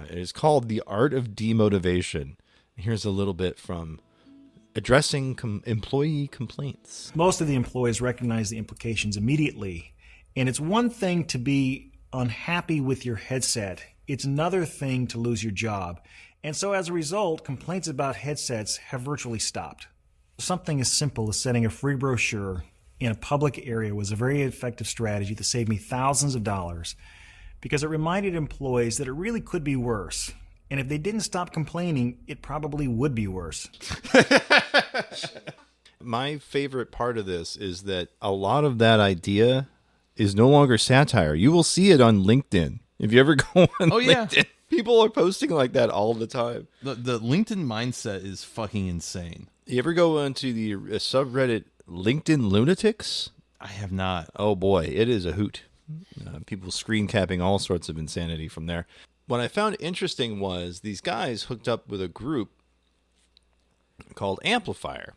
[SPEAKER 4] It is called The Art of Demotivation. Here's a little bit from addressing employee complaints.
[SPEAKER 8] Most of the employees recognize the implications immediately. And it's one thing to be unhappy with your headset. It's another thing to lose your job. And so as a result, complaints about headsets have virtually stopped. Something as simple as setting a free brochure in a public area was a very effective strategy that saved me thousands of dollars because it reminded employees that it really could be worse. And if they didn't stop complaining, it probably would be worse.
[SPEAKER 4] My favorite part of this is that a lot of that idea is no longer satire. You will see it on LinkedIn. If you ever go on LinkedIn, people are posting like that all the time.
[SPEAKER 3] The LinkedIn mindset is fucking insane.
[SPEAKER 4] You ever go onto the subreddit LinkedIn Lunatics?
[SPEAKER 3] I have not.
[SPEAKER 4] Oh boy, it is a hoot. People screen capping all sorts of insanity from there. What I found interesting was these guys hooked up with a group called Amplifier.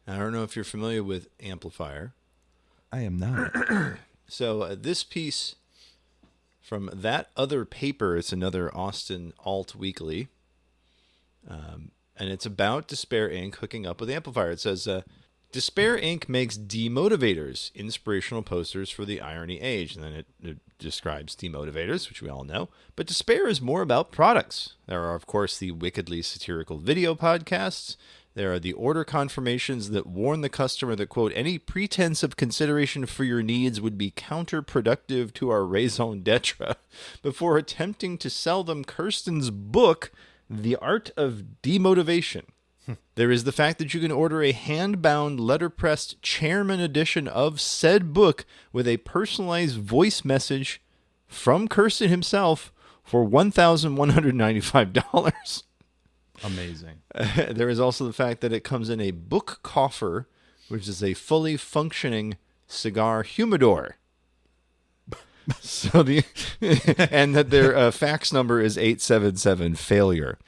[SPEAKER 4] I don't know if you're familiar with Amplifier.
[SPEAKER 3] I am not.
[SPEAKER 4] So this piece from That Other Paper, it's another Austin alt weekly, and it's about Despair Inc. hooking up with Amplifier. It says, Despair Inc. makes demotivators, inspirational posters for the irony age. And then it describes demotivators, which we all know. But Despair is more about products. There are, of course, the wickedly satirical video podcasts. There are the order confirmations that warn the customer that, quote, any pretense of consideration for your needs would be counterproductive to our raison d'etre, before attempting to sell them Kirsten's book, The Art of Demotivation. There is the fact that you can order a hand-bound, letterpressed chairman edition of said book with a personalized voice message from Kirsten himself for $1,195.
[SPEAKER 3] Amazing.
[SPEAKER 4] There is also the fact that it comes in a book coffer, which is a fully functioning cigar humidor. So and that their fax number is 877 failure.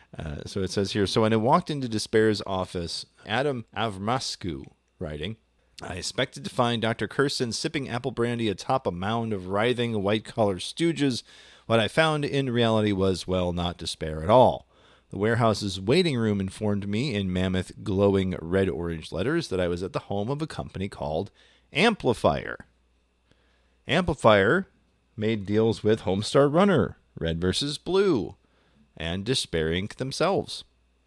[SPEAKER 4] So it says here, so when I walked into Despair's office, Adam Avramascu writing, I expected to find Dr. Kirsten sipping apple brandy atop a mound of writhing white-collar stooges. What I found in reality was, well, not Despair at all. The warehouse's waiting room informed me in mammoth glowing red-orange letters that I was at the home of a company called Amplifier. Amplifier made deals with Homestar Runner, Red vs. Blue, and Despair Inc. themselves.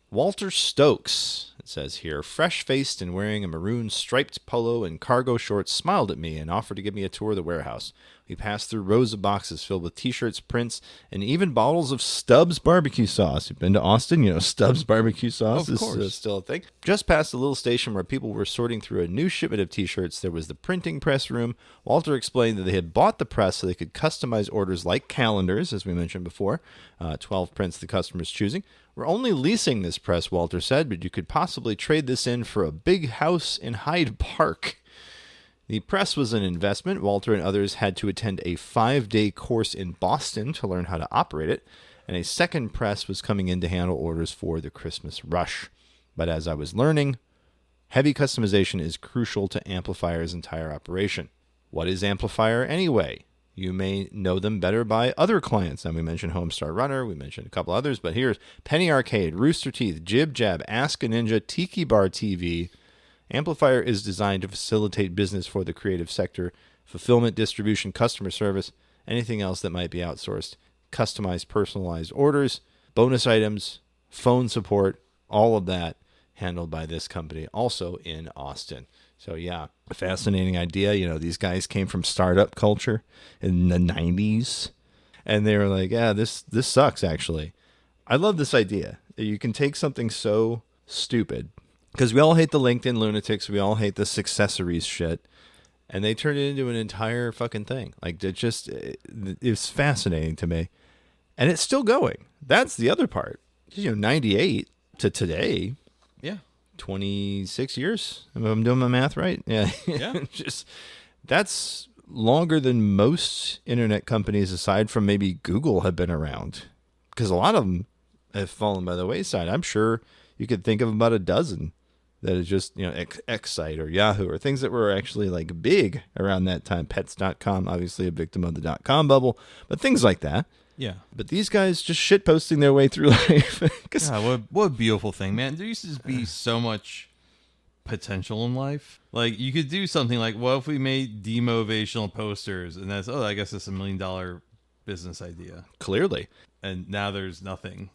[SPEAKER 4] Walter Stokes, it says here, fresh-faced and wearing a maroon striped polo and cargo shorts, smiled at me and offered to give me a tour of the warehouse. We passed through rows of boxes filled with T-shirts, prints, and even bottles of Stubbs barbecue sauce. You've been to Austin, you know Stubbs barbecue sauce is still a thing. Just past the little station where people were sorting through a new shipment of T-shirts, there was the printing press room. Walter explained that they had bought the press so they could customize orders like calendars, as we mentioned before, 12 prints the customer's choosing. We're only leasing this press, Walter said, but you could possibly trade this in for a big house in Hyde Park. The press was an investment. Walter and others had to attend a 5-day course in Boston to learn how to operate it, and a second press was coming in to handle orders for the Christmas rush. But as I was learning, heavy customization is crucial to Amplifier's entire operation. What is Amplifier anyway? You may know them better by other clients. And we mentioned Homestar Runner, we mentioned a couple others, but here's Penny Arcade, Rooster Teeth, Jib Jab, Ask a Ninja, Tiki Bar TV. Amplifier is designed to facilitate business for the creative sector, fulfillment, distribution, customer service, anything else that might be outsourced, customized, personalized orders, bonus items, phone support, all of that handled by this company, also in Austin. So yeah, a fascinating idea. You know, these guys came from startup culture in the 90s, and they were like, yeah, this sucks, actually. I love this idea. You can take something so stupid, because we all hate the LinkedIn lunatics, we all hate the successories shit, and they turned it into an entire fucking thing. Like, it's fascinating to me. And it's still going. That's the other part. 98 to today.
[SPEAKER 3] Yeah.
[SPEAKER 4] 26 years, if I'm doing my math right. Yeah.
[SPEAKER 3] Yeah.
[SPEAKER 4] That's longer than most internet companies, aside from maybe Google, have been around. Because a lot of them have fallen by the wayside. I'm sure you could think of about a dozen that is just, Excite or Yahoo or things that were actually like big around that time. Pets.com, obviously a victim of the .com bubble, but things like that.
[SPEAKER 3] Yeah.
[SPEAKER 4] But these guys just shitposting their way through life.
[SPEAKER 3] God, what a beautiful thing, man. There used to be so much potential in life. Like, you could do something like, what if we made demotivational posters? And that's, I guess that's $1 million business idea.
[SPEAKER 4] Clearly.
[SPEAKER 3] And now there's nothing.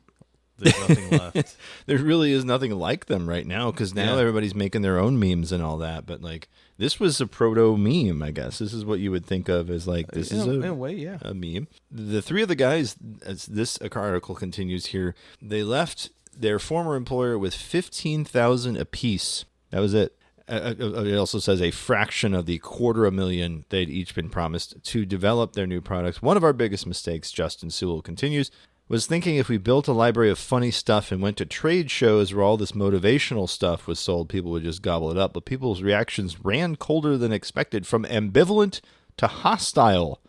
[SPEAKER 3] There's nothing left.
[SPEAKER 4] There really is nothing like them right now, because now everybody's making their own memes and all that. But like, this was a proto meme, I guess. This is what you would think of as like, this is
[SPEAKER 3] in a way, yeah,
[SPEAKER 4] a meme. The three of the guys, as this article continues here, they left their former employer with $15,000 apiece. That was it. It also says a fraction of the $250,000 they'd each been promised to develop their new products. One of our biggest mistakes, Justin Sewell continues, was thinking if we built a library of funny stuff and went to trade shows where all this motivational stuff was sold, people would just gobble it up. But people's reactions ran colder than expected, from ambivalent to hostile.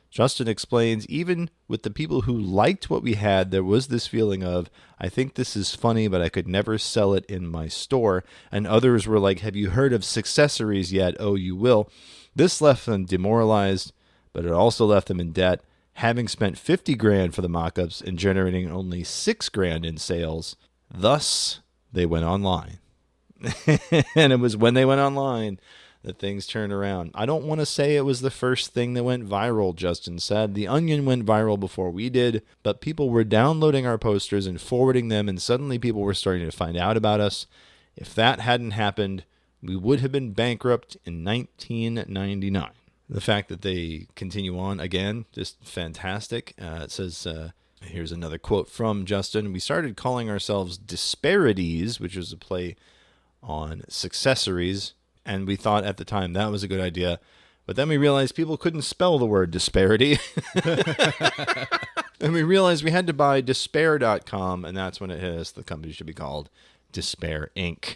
[SPEAKER 4] Justin explains, even with the people who liked what we had, there was this feeling of, I think this is funny, but I could never sell it in my store. And others were like, have you heard of Successories yet? Oh, you will. This left them demoralized, but it also left them in debt, having spent $50,000 for the mock-ups and generating only $6,000 in sales. Thus, they went online. And it was when they went online that things turned around. I don't want to say it was the first thing that went viral, Justin said. The Onion went viral before we did, but people were downloading our posters and forwarding them, and suddenly people were starting to find out about us. If that hadn't happened, we would have been bankrupt in 1999. The fact that they continue on again, just fantastic. It says, here's another quote from Justin. We started calling ourselves Disparities, which was a play on Successories, and we thought at the time that was a good idea. But then we realized people couldn't spell the word disparity. And we realized we had to buy despair.com, and that's when it hit us. The company should be called Despair Inc.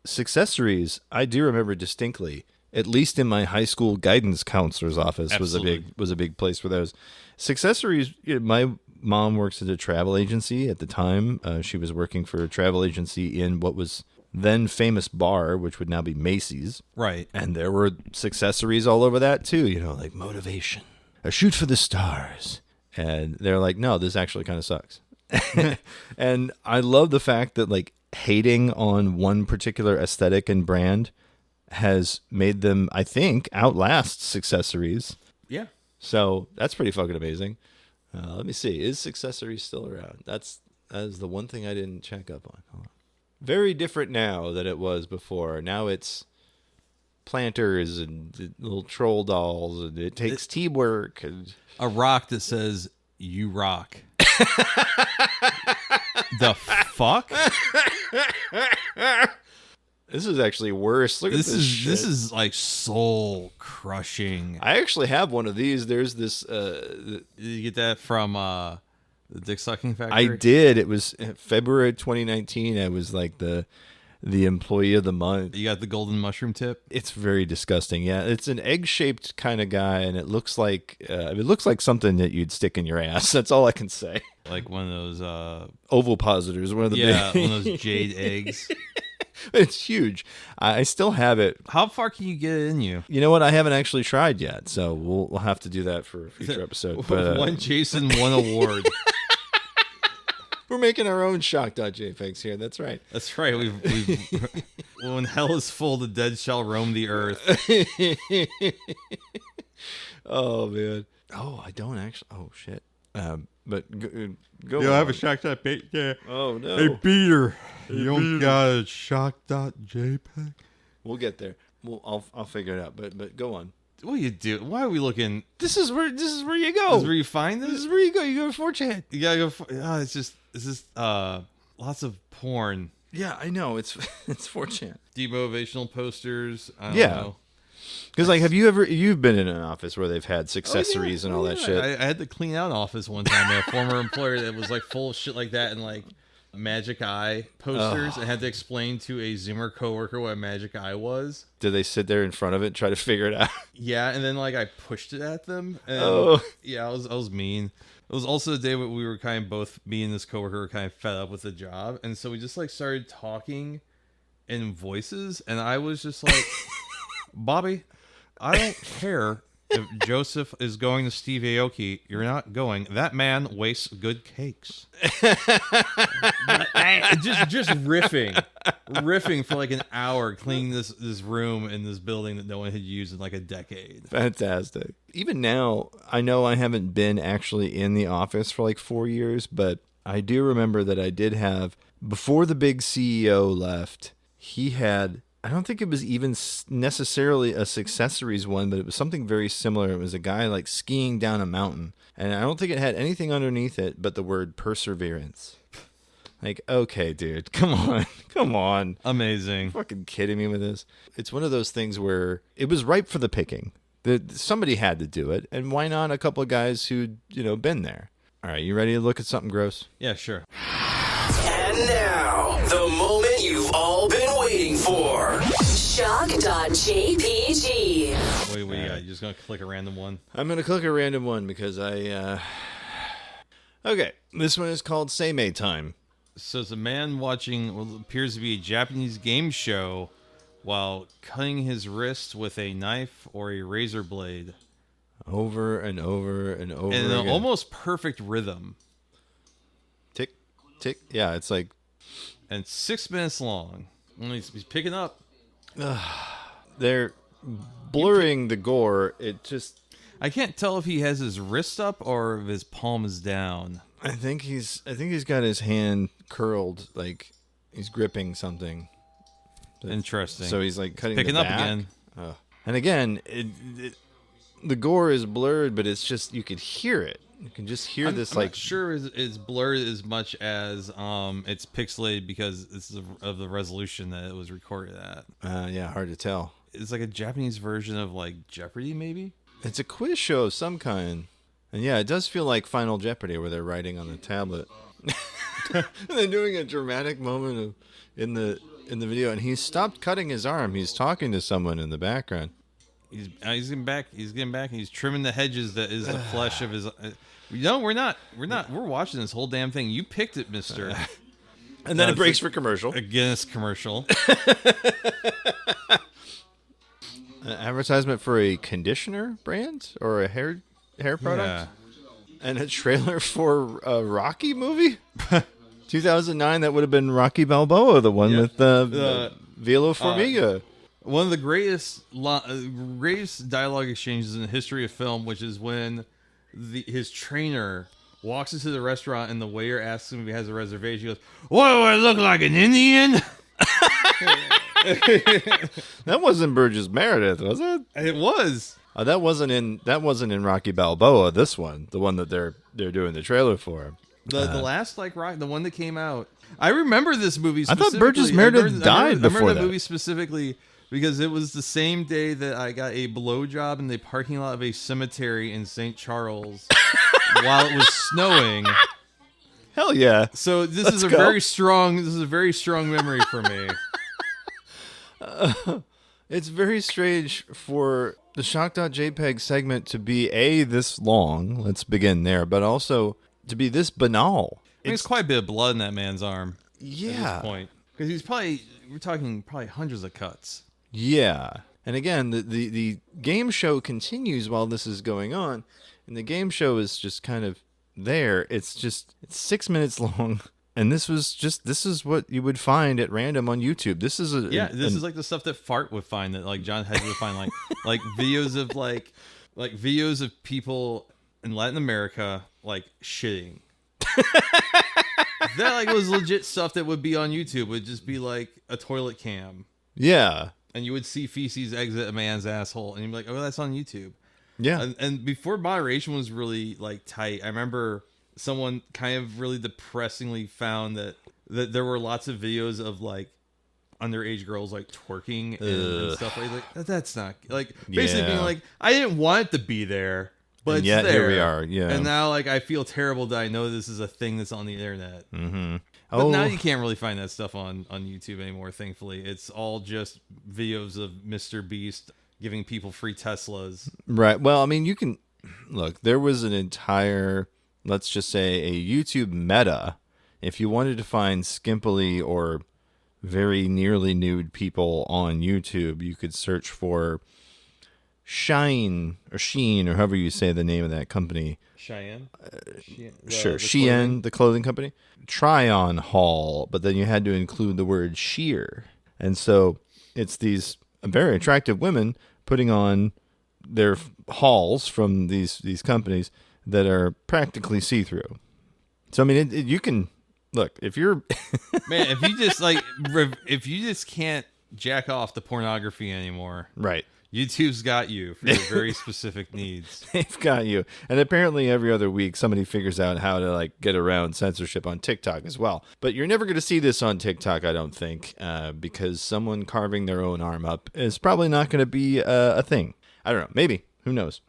[SPEAKER 4] Successories, I do remember distinctly, at least in my high school guidance counselor's office.
[SPEAKER 3] Absolutely.
[SPEAKER 4] was a big place for those. Successories, my mom works at a travel agency at the time. She was working for a travel agency in what was then famous bar, which would now be Macy's.
[SPEAKER 3] Right.
[SPEAKER 4] And there were Successories all over that too, like motivation, a shoot for the stars. And they're like, no, this actually kind of sucks. And I love the fact that like hating on one particular aesthetic and brand has made them, I think, outlast Successories.
[SPEAKER 3] Yeah.
[SPEAKER 4] So that's pretty fucking amazing. Let me see. Is Successories still around? That is the one thing I didn't check up on. Hold on. Very different now than it was before. Now it's planters and little troll dolls, and it takes teamwork. And
[SPEAKER 3] A rock that says, you rock. The fuck?
[SPEAKER 4] This is actually worse. Look at this shit.
[SPEAKER 3] This is like soul crushing.
[SPEAKER 4] I actually have one of these. There's this.
[SPEAKER 3] Did you get that from the Dick Sucking Factory?
[SPEAKER 4] I did. It was February 2019. I was like the employee of the month.
[SPEAKER 3] You got the golden mushroom tip?
[SPEAKER 4] It's very disgusting. Yeah, it's an egg-shaped kind of guy, and it looks like something that you'd stick in your ass. That's all I can say.
[SPEAKER 3] Like one of those
[SPEAKER 4] ovipositors. One of the
[SPEAKER 3] one of those jade eggs.
[SPEAKER 4] It's huge. I still have it.
[SPEAKER 3] How far can you get it in you?
[SPEAKER 4] You know what? I haven't actually tried yet, so we'll have to do that for a future episode. But
[SPEAKER 3] one Jason, one award.
[SPEAKER 4] We're making our own shock.jpegs here. That's right.
[SPEAKER 3] That's right. We've when hell is full, the dead shall roam the earth.
[SPEAKER 4] Oh man. Oh, I don't actually. Oh shit. But go.
[SPEAKER 3] I have
[SPEAKER 4] on.
[SPEAKER 3] a shock.jpeg. Yeah.
[SPEAKER 4] Oh no.
[SPEAKER 3] Hey, Peter. You don't got a shock.jpeg?
[SPEAKER 4] We'll get there. I'll figure it out. But go on.
[SPEAKER 3] What do you do? Why are we looking?
[SPEAKER 4] This is where you go.
[SPEAKER 3] This is where you find this?
[SPEAKER 4] This is where you go. You go to 4chan.
[SPEAKER 3] You gotta go. It's just lots of porn.
[SPEAKER 4] Yeah, I know. It's 4chan.
[SPEAKER 3] Demotivational posters. I don't
[SPEAKER 4] Yeah.
[SPEAKER 3] know.
[SPEAKER 4] Because like, you've been in an office where they've had Successories and all that shit.
[SPEAKER 3] I had to clean out an office one time at a former employer that was like full of shit like that and like Magic Eye posters. I had to explain to a Zoomer coworker what a Magic Eye was.
[SPEAKER 4] Did they sit there in front of it and try to figure it out?
[SPEAKER 3] Yeah, and then like I pushed it at them. And,
[SPEAKER 4] Oh.
[SPEAKER 3] Yeah, I was mean. It was also the day when we were kind of both, me and this coworker were kind of fed up with the job, and so we just like started talking in voices, and I was just like, Bobby, I don't care if Joseph is going to Steve Aoki. You're not going. That man wastes good cakes. just riffing for like an hour, cleaning this room in this building that no one had used in like a decade.
[SPEAKER 4] Fantastic. Even now, I know I haven't been actually in the office for like 4 years, but I do remember that I did have, before the big CEO left, he had, I don't think it was even necessarily a Successories one, but it was something very similar. It was a guy like skiing down a mountain, and I don't think it had anything underneath it but the word perseverance. Like, okay, dude, come on, come on.
[SPEAKER 3] Amazing.
[SPEAKER 4] Fucking kidding me with this. It's one of those things where it was ripe for the picking. Somebody had to do it, and why not a couple of guys who'd, been there? All right, you ready to look at something gross?
[SPEAKER 3] Yeah, sure.
[SPEAKER 6] And now, the moment you've all been waiting for.
[SPEAKER 7] Shock.jpg.
[SPEAKER 3] What do you got? You just gonna click a random one?
[SPEAKER 4] I'm going to click a random one because Okay, this one is called Seymey Time.
[SPEAKER 3] So it's a man watching what appears to be a Japanese game show while cutting his wrist with a knife or a razor blade.
[SPEAKER 4] Over and over and over
[SPEAKER 3] In
[SPEAKER 4] again.
[SPEAKER 3] an almost perfect rhythm.
[SPEAKER 4] Tick, tick. Yeah, it's like...
[SPEAKER 3] And 6 minutes long. And he's picking up.
[SPEAKER 4] They're blurring the gore. It just...
[SPEAKER 3] I can't tell if he has his wrist up or if his palm is down.
[SPEAKER 4] I think he's got his hand curled, like he's gripping something.
[SPEAKER 3] Interesting.
[SPEAKER 4] So he's like cutting
[SPEAKER 3] Picking
[SPEAKER 4] the
[SPEAKER 3] up
[SPEAKER 4] back.
[SPEAKER 3] again.
[SPEAKER 4] And again, the gore is blurred, but it's just you could hear it. You can just hear
[SPEAKER 3] I'm
[SPEAKER 4] like
[SPEAKER 3] not sure it's blurred as much as it's pixelated because it's of the resolution that it was recorded at.
[SPEAKER 4] Yeah, hard to tell.
[SPEAKER 3] It's like a Japanese version of like Jeopardy, maybe.
[SPEAKER 4] It's a quiz show of some kind. And yeah, it does feel like Final Jeopardy where they're writing on the tablet. And they're doing a dramatic moment in the video, and he's stopped cutting his arm. He's talking to someone in the background.
[SPEAKER 3] He's getting back. He's getting back, and he's trimming the hedges that is the flesh of his. No, we're not. We're watching this whole damn thing. You picked it, Mister.
[SPEAKER 4] And then it breaks for commercial.
[SPEAKER 3] A Guinness commercial.
[SPEAKER 4] An advertisement for a conditioner brand or a hair product.
[SPEAKER 3] Yeah.
[SPEAKER 4] And a trailer for a Rocky movie. 2009. That would have been Rocky Balboa, the one with Velo Formiga.
[SPEAKER 3] One of the greatest dialogue exchanges in the history of film, which is when his trainer walks into the restaurant and the waiter asks him if he has a reservation. He goes, "What do I look like, an Indian?"
[SPEAKER 4] That wasn't Burgess Meredith, was it?
[SPEAKER 3] It was.
[SPEAKER 4] That wasn't in Rocky Balboa. This one, the one that they're doing the trailer for.
[SPEAKER 3] The last Rock, the one that came out. I remember this movie.
[SPEAKER 4] I thought Burgess Meredith died before
[SPEAKER 3] I remember
[SPEAKER 4] that.
[SPEAKER 3] the movie specifically because it was the same day that I got a blowjob in the parking lot of a cemetery in St. Charles while it was snowing.
[SPEAKER 4] Hell yeah!
[SPEAKER 3] So this is a very strong memory for me.
[SPEAKER 4] It's very strange for the Shock.jpg segment to be this long. Let's begin there, but also to be this banal.
[SPEAKER 3] There's quite a bit of blood in that man's arm.
[SPEAKER 4] Yeah.
[SPEAKER 3] At this point, because we're talking hundreds of cuts.
[SPEAKER 4] Yeah. And again, the game show continues while this is going on, and the game show is just kind of there. It's 6 minutes long. And this is what you would find at random on YouTube. This is
[SPEAKER 3] this is like the stuff that Fart would find, that like John Hedge would find, like videos of like videos of people in Latin America like shitting. That was legit stuff that would be on YouTube. It would just be like a toilet cam.
[SPEAKER 4] Yeah.
[SPEAKER 3] And you would see feces exit a man's asshole, and you'd be like, "Oh, that's on YouTube."
[SPEAKER 4] Yeah.
[SPEAKER 3] And before moderation was really tight, I remember someone kind of really depressingly found that there were lots of videos of underage girls twerking and stuff like that. That's not basically being I didn't want it to be there, but
[SPEAKER 4] and
[SPEAKER 3] it's
[SPEAKER 4] yet
[SPEAKER 3] there.
[SPEAKER 4] Here we are. Yeah.
[SPEAKER 3] And now I feel terrible that I know this is a thing that's on the internet.
[SPEAKER 4] Mm-hmm.
[SPEAKER 3] But now you can't really find that stuff on YouTube anymore, thankfully. It's all just videos of Mr. Beast giving people free Teslas.
[SPEAKER 4] Right. Well, I mean, you can look, there was an entire, let's just say, a YouTube meta. If you wanted to find skimpily or very nearly nude people on YouTube, you could search for Sheen, or however you say the name of that company.
[SPEAKER 3] Cheyenne?
[SPEAKER 4] Sure, Shein, the clothing company. Try on haul, but then you had to include the word sheer. And so it's these very attractive women putting on their hauls from these companies that are practically see-through. So I mean, you can look if you're
[SPEAKER 3] man, if you just if you just can't jack off the pornography anymore,
[SPEAKER 4] right?
[SPEAKER 3] YouTube's got you for your very specific needs.
[SPEAKER 4] They've got you. And apparently every other week somebody figures out how to like get around censorship on TikTok as well. But you're never going to see this on TikTok, I don't think, because someone carving their own arm up is probably not going to be a thing. I don't know. Maybe. Who knows?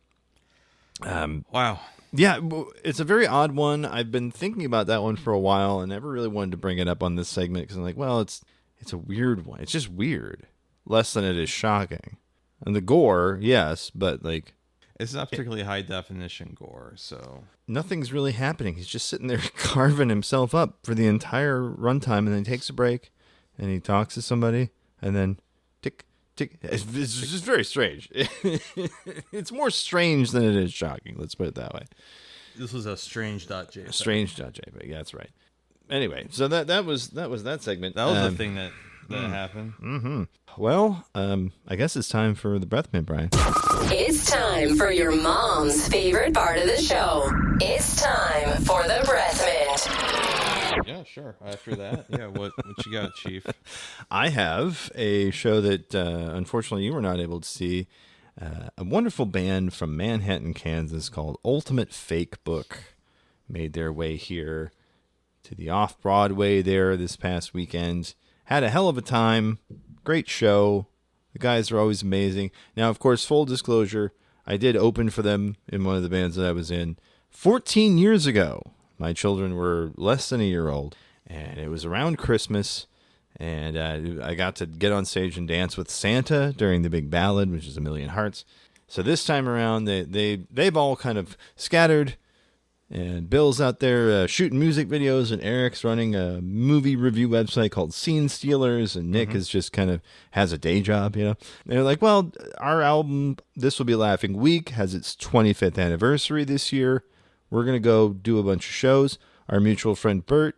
[SPEAKER 3] Wow.
[SPEAKER 4] Yeah, it's a very odd one. I've been thinking about that one for a while and never really wanted to bring it up on this segment because I'm like, well, it's a weird one. It's just weird. Less than it is shocking. And the gore, yes, but like...
[SPEAKER 3] It's not particularly high definition gore, so...
[SPEAKER 4] Nothing's really happening. He's just sitting there carving himself up for the entire runtime, and then he takes a break, and he talks to somebody, and then tick, tick. It's just very strange. It's more strange than it is shocking, let's put it that way.
[SPEAKER 3] This was a strange.jpg.
[SPEAKER 4] Strange.jpg, yeah, that's right. Anyway, so that was that segment.
[SPEAKER 3] That was the thing that happened.
[SPEAKER 4] Mm-hmm. Well, I guess it's time for the breath mint, Brian.
[SPEAKER 7] It's time for your mom's favorite part of the show. It's time for the breath mint.
[SPEAKER 3] Yeah, sure. After that, yeah. What you got, Chief?
[SPEAKER 4] I have a show that unfortunately you were not able to see. A wonderful band from Manhattan, Kansas called Ultimate Fakebook made their way here to the Off-Broadway there this past weekend. Had a hell of a time. Great show. The guys are always amazing. Now, of course, full disclosure, I did open for them in one of the bands that I was in 14 years ago. My children were less than a year old, and it was around Christmas, and I got to get on stage and dance with Santa during the big ballad, which is A Million Hearts. So this time around, they've all kind of scattered. And Bill's out there shooting music videos, and Eric's running a movie review website called Scene Stealers, and Nick is just kind of has a day job, you know. And they're like, well, our album, This Will Be Laughing Week, has its 25th anniversary this year. We're going to go do a bunch of shows. Our mutual friend Bert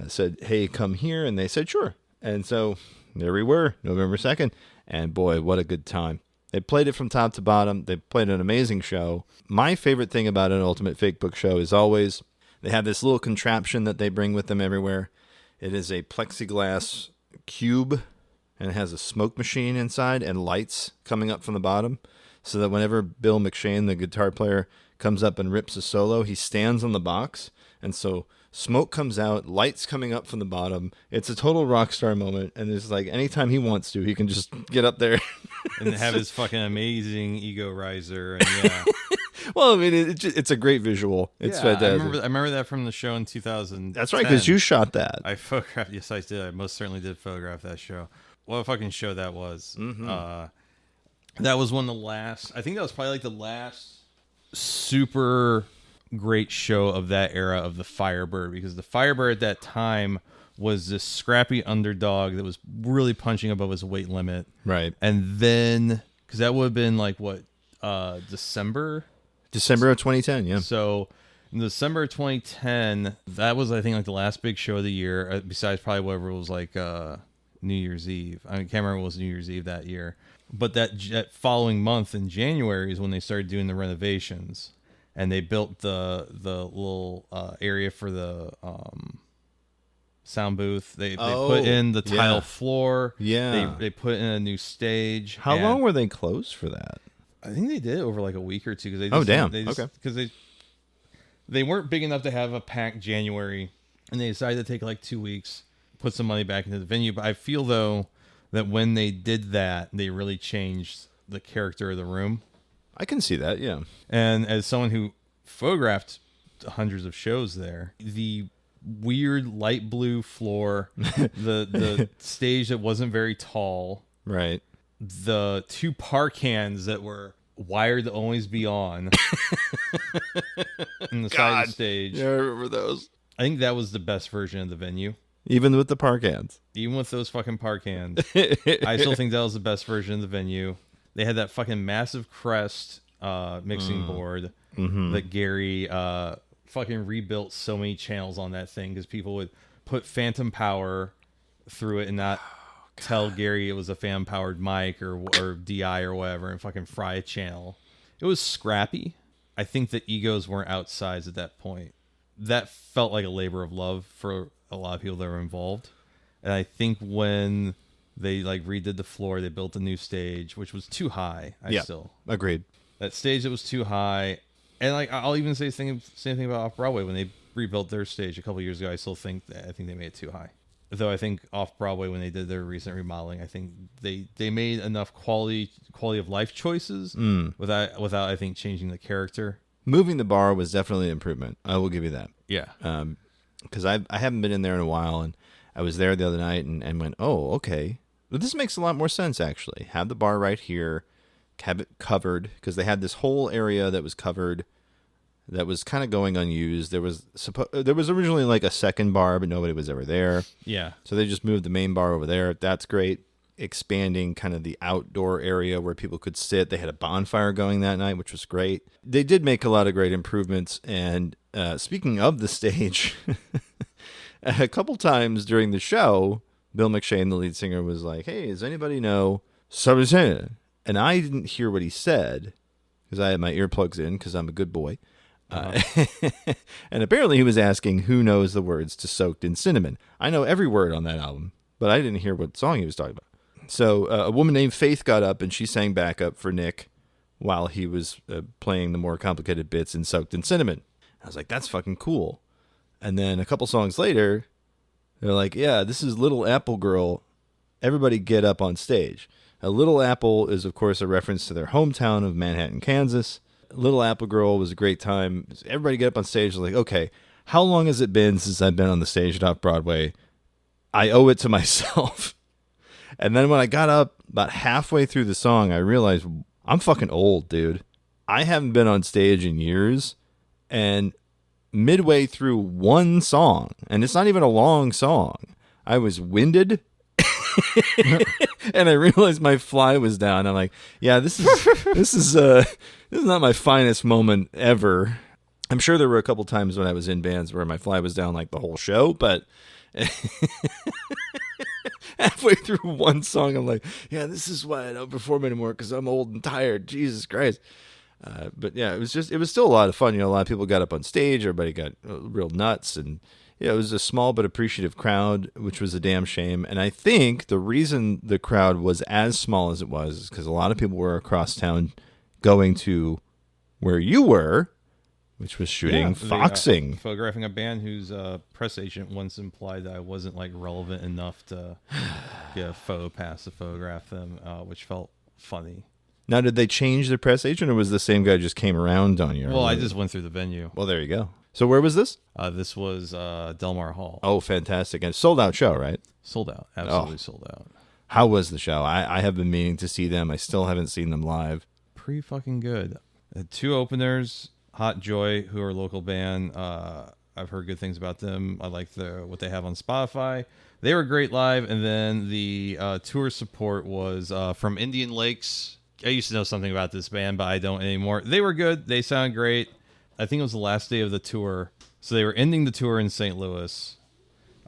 [SPEAKER 4] said, hey, come here. And they said, sure. And so there we were, November 2nd. And boy, what a good time. They played it from top to bottom. They played an amazing show. My favorite thing about an Ultimate Fakebook show is always they have this little contraption that they bring with them everywhere. It is a plexiglass cube, and it has a smoke machine inside and lights coming up from the bottom, so that whenever Bill McShane, the guitar player, comes up and rips a solo, he stands on the box, and so smoke comes out, lights coming up from the bottom. It's a total rock star moment, and it's like anytime he wants to, he can just get up there
[SPEAKER 3] and have his fucking amazing ego riser. And yeah,
[SPEAKER 4] well, I mean, it's a great visual. It's fantastic.
[SPEAKER 3] I remember that from the show in 2000.
[SPEAKER 4] That's right, because you shot that.
[SPEAKER 3] I photographed. Yes, I did. I most certainly did photograph that show. What a fucking show that was. That was one of the last. I think that was probably like the last super great show of that era of the Firebird, because the Firebird at that time was this scrappy underdog that was really punching above his weight limit.
[SPEAKER 4] Right.
[SPEAKER 3] And then, because that would have been like what, December
[SPEAKER 4] of 2010, yeah.
[SPEAKER 3] So in December of 2010, that was, I think, like the last big show of the year, besides probably whatever it was like New Year's Eve. I can't remember what was New Year's Eve that year. But that following month in January is when they started doing the renovations. And they built the little area for the sound booth. They put in the tile floor.
[SPEAKER 4] Yeah.
[SPEAKER 3] They put in a new stage.
[SPEAKER 4] How long were they closed for that?
[SPEAKER 3] I think they did it over like a week or two. Cause they just,
[SPEAKER 4] okay.
[SPEAKER 3] Because they weren't big enough to have a packed January. And they decided to take like 2 weeks, put some money back into the venue. But I feel, though, that when they did that, they really changed the character of the room.
[SPEAKER 4] I can see that, yeah.
[SPEAKER 3] And as someone who photographed hundreds of shows there, the weird light blue floor, the stage that wasn't very tall,
[SPEAKER 4] right?
[SPEAKER 3] The two par cans that were wired to always be on in the side of the stage.
[SPEAKER 4] Yeah, I remember those.
[SPEAKER 3] I think that was the best version of the venue.
[SPEAKER 4] Even with the par cans.
[SPEAKER 3] Even with those fucking par cans. I still think that was the best version of the venue. They had that fucking massive Crest mixing board that Gary fucking rebuilt so many channels on that thing because people would put phantom power through it and not tell Gary it was a fan powered mic or DI or whatever and fucking fry a channel. It was scrappy. I think the egos weren't outsized at that point. That felt like a labor of love for a lot of people that were involved. And I think when They like redid the floor. They built a new stage, which was too high.
[SPEAKER 4] Agreed.
[SPEAKER 3] That stage that was too high. And like I'll even say same thing about Off Broadway when they rebuilt their stage a couple years ago. I think they made it too high. Though I think Off Broadway when they did their recent remodeling, I think they made enough quality of life choices without I think changing the character.
[SPEAKER 4] Moving the bar was definitely an improvement. I will give you that.
[SPEAKER 3] Yeah.
[SPEAKER 4] Because I haven't been in there in a while, and I was there the other night and went, oh, okay. But this makes a lot more sense, actually. Have the bar right here, have it covered, because they had this whole area that was covered that was kind of going unused. There was originally like a second bar, but nobody was ever there.
[SPEAKER 3] Yeah.
[SPEAKER 4] So they just moved the main bar over there. That's great. Expanding kind of the outdoor area where people could sit. They had a bonfire going that night, which was great. They did make a lot of great improvements. And speaking of the stage, a couple times during the show, Bill McShane, the lead singer, was like, hey, does anybody know something? And I didn't hear what he said because I had my earplugs in because I'm a good boy. And apparently he was asking who knows the words to Soaked in Cinnamon. I know every word on that album, but I didn't hear what song he was talking about. So a woman named Faith got up and she sang backup for Nick while he was playing the more complicated bits in Soaked in Cinnamon. I was like, that's fucking cool. And then a couple songs later, they're like, yeah, this is Little Apple Girl. Everybody get up on stage. A Little Apple is, of course, a reference to their hometown of Manhattan, Kansas. Little Apple Girl was a great time. Everybody get up on stage. I was like, okay, how long has it been since I've been on the stage at Off-Broadway? I owe it to myself. And then when I got up about halfway through the song, I realized I'm fucking old, dude. I haven't been on stage in years. And midway through one song, and it's not even a long song, I was winded. And I realized my fly was down. I'm like, yeah, this is not my finest moment ever. I'm sure there were a couple times when I was in bands where my fly was down like the whole show, but halfway through one song, I'm like, yeah, this is why I don't perform anymore because I'm old and tired. Jesus Christ. But yeah, it was still a lot of fun. You know, a lot of people got up on stage. Everybody got real nuts, and yeah, it was a small but appreciative crowd, which was a damn shame. And I think the reason the crowd was as small as it was is because a lot of people were across town going to where you were, which was shooting Foxing.
[SPEAKER 3] Photographing a band whose press agent once implied that I wasn't like relevant enough to get a photo pass to photograph them, which felt funny.
[SPEAKER 4] Now, did they change their press agent, or was the same guy just came around on you?
[SPEAKER 3] Well, I just went through the venue.
[SPEAKER 4] Well, there you go. So where was this?
[SPEAKER 3] This was Delmar Hall.
[SPEAKER 4] Oh, fantastic. And sold out show, right?
[SPEAKER 3] Sold out. Absolutely sold out.
[SPEAKER 4] How was the show? I have been meaning to see them. I still haven't seen them live.
[SPEAKER 3] Pretty fucking good. Two openers, Hot Joy, who are a local band. I've heard good things about them. I like what they have on Spotify. They were great live. And then the tour support was from Indian Lakes. I used to know something about this band, but I don't anymore. They were good. They sound great. I think it was the last day of the tour. So they were ending the tour in St. Louis.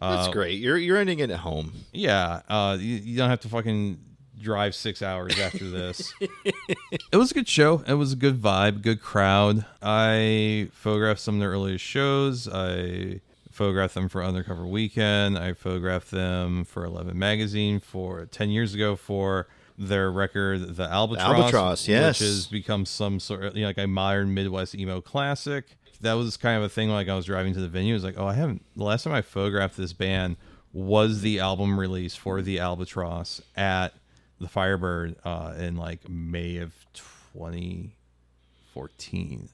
[SPEAKER 4] That's great. You're ending it at home.
[SPEAKER 3] Yeah. You don't have to fucking drive 6 hours after this. It was a good show. It was a good vibe, good crowd. I photographed some of their earliest shows. I photographed them for Undercover Weekend. I photographed them for 11 Magazine for 10 years ago for their record, The Albatross,
[SPEAKER 4] yes,
[SPEAKER 3] which has become some sort of like a modern Midwest emo classic. That was kind of a thing. Like I was driving to the venue, I was like, oh, the last time I photographed this band was the album release for The Albatross at the Firebird in like May of 2014,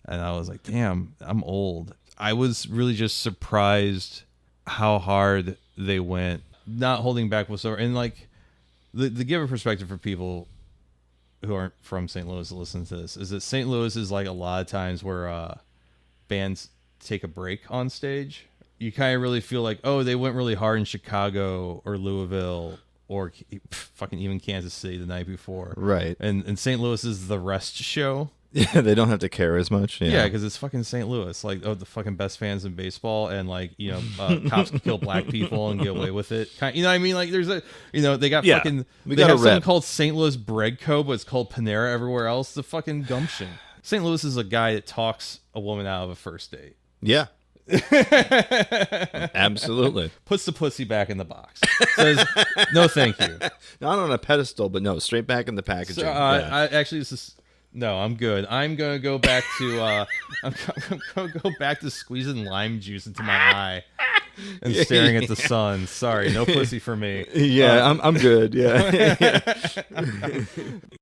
[SPEAKER 3] and I was like, damn, I'm old. I was really just surprised how hard they went, not holding back whatsoever, and like. The give a perspective for people who aren't from St. Louis to listen to this is that St. Louis is like a lot of times where bands take a break on stage. You kind of really feel like, oh, they went really hard in Chicago or Louisville or fucking even Kansas City the night before.
[SPEAKER 4] Right.
[SPEAKER 3] And St. Louis is the rest show.
[SPEAKER 4] Yeah, they don't have to care as much.
[SPEAKER 3] Yeah, because it's fucking St. Louis. Like, oh, the fucking best fans in baseball, and like, you know, cops can kill black people and get away with it. You know what I mean? Like, there's a, you know, they got fucking, they have something called St. Louis Bread Co., but it's called Panera everywhere else. The fucking gumption. St. Louis is a guy that talks a woman out of a first date.
[SPEAKER 4] Yeah. Absolutely.
[SPEAKER 3] Puts the pussy back in the box. Says, no, thank you.
[SPEAKER 4] Not on a pedestal, but no, straight back in the packaging.
[SPEAKER 3] So, I actually, this is no. I'm good. I'm gonna go back to. I'm gonna go back to squeezing lime juice into my eye and staring at the sun. Sorry, no pussy for me.
[SPEAKER 4] Yeah, I'm good. Yeah.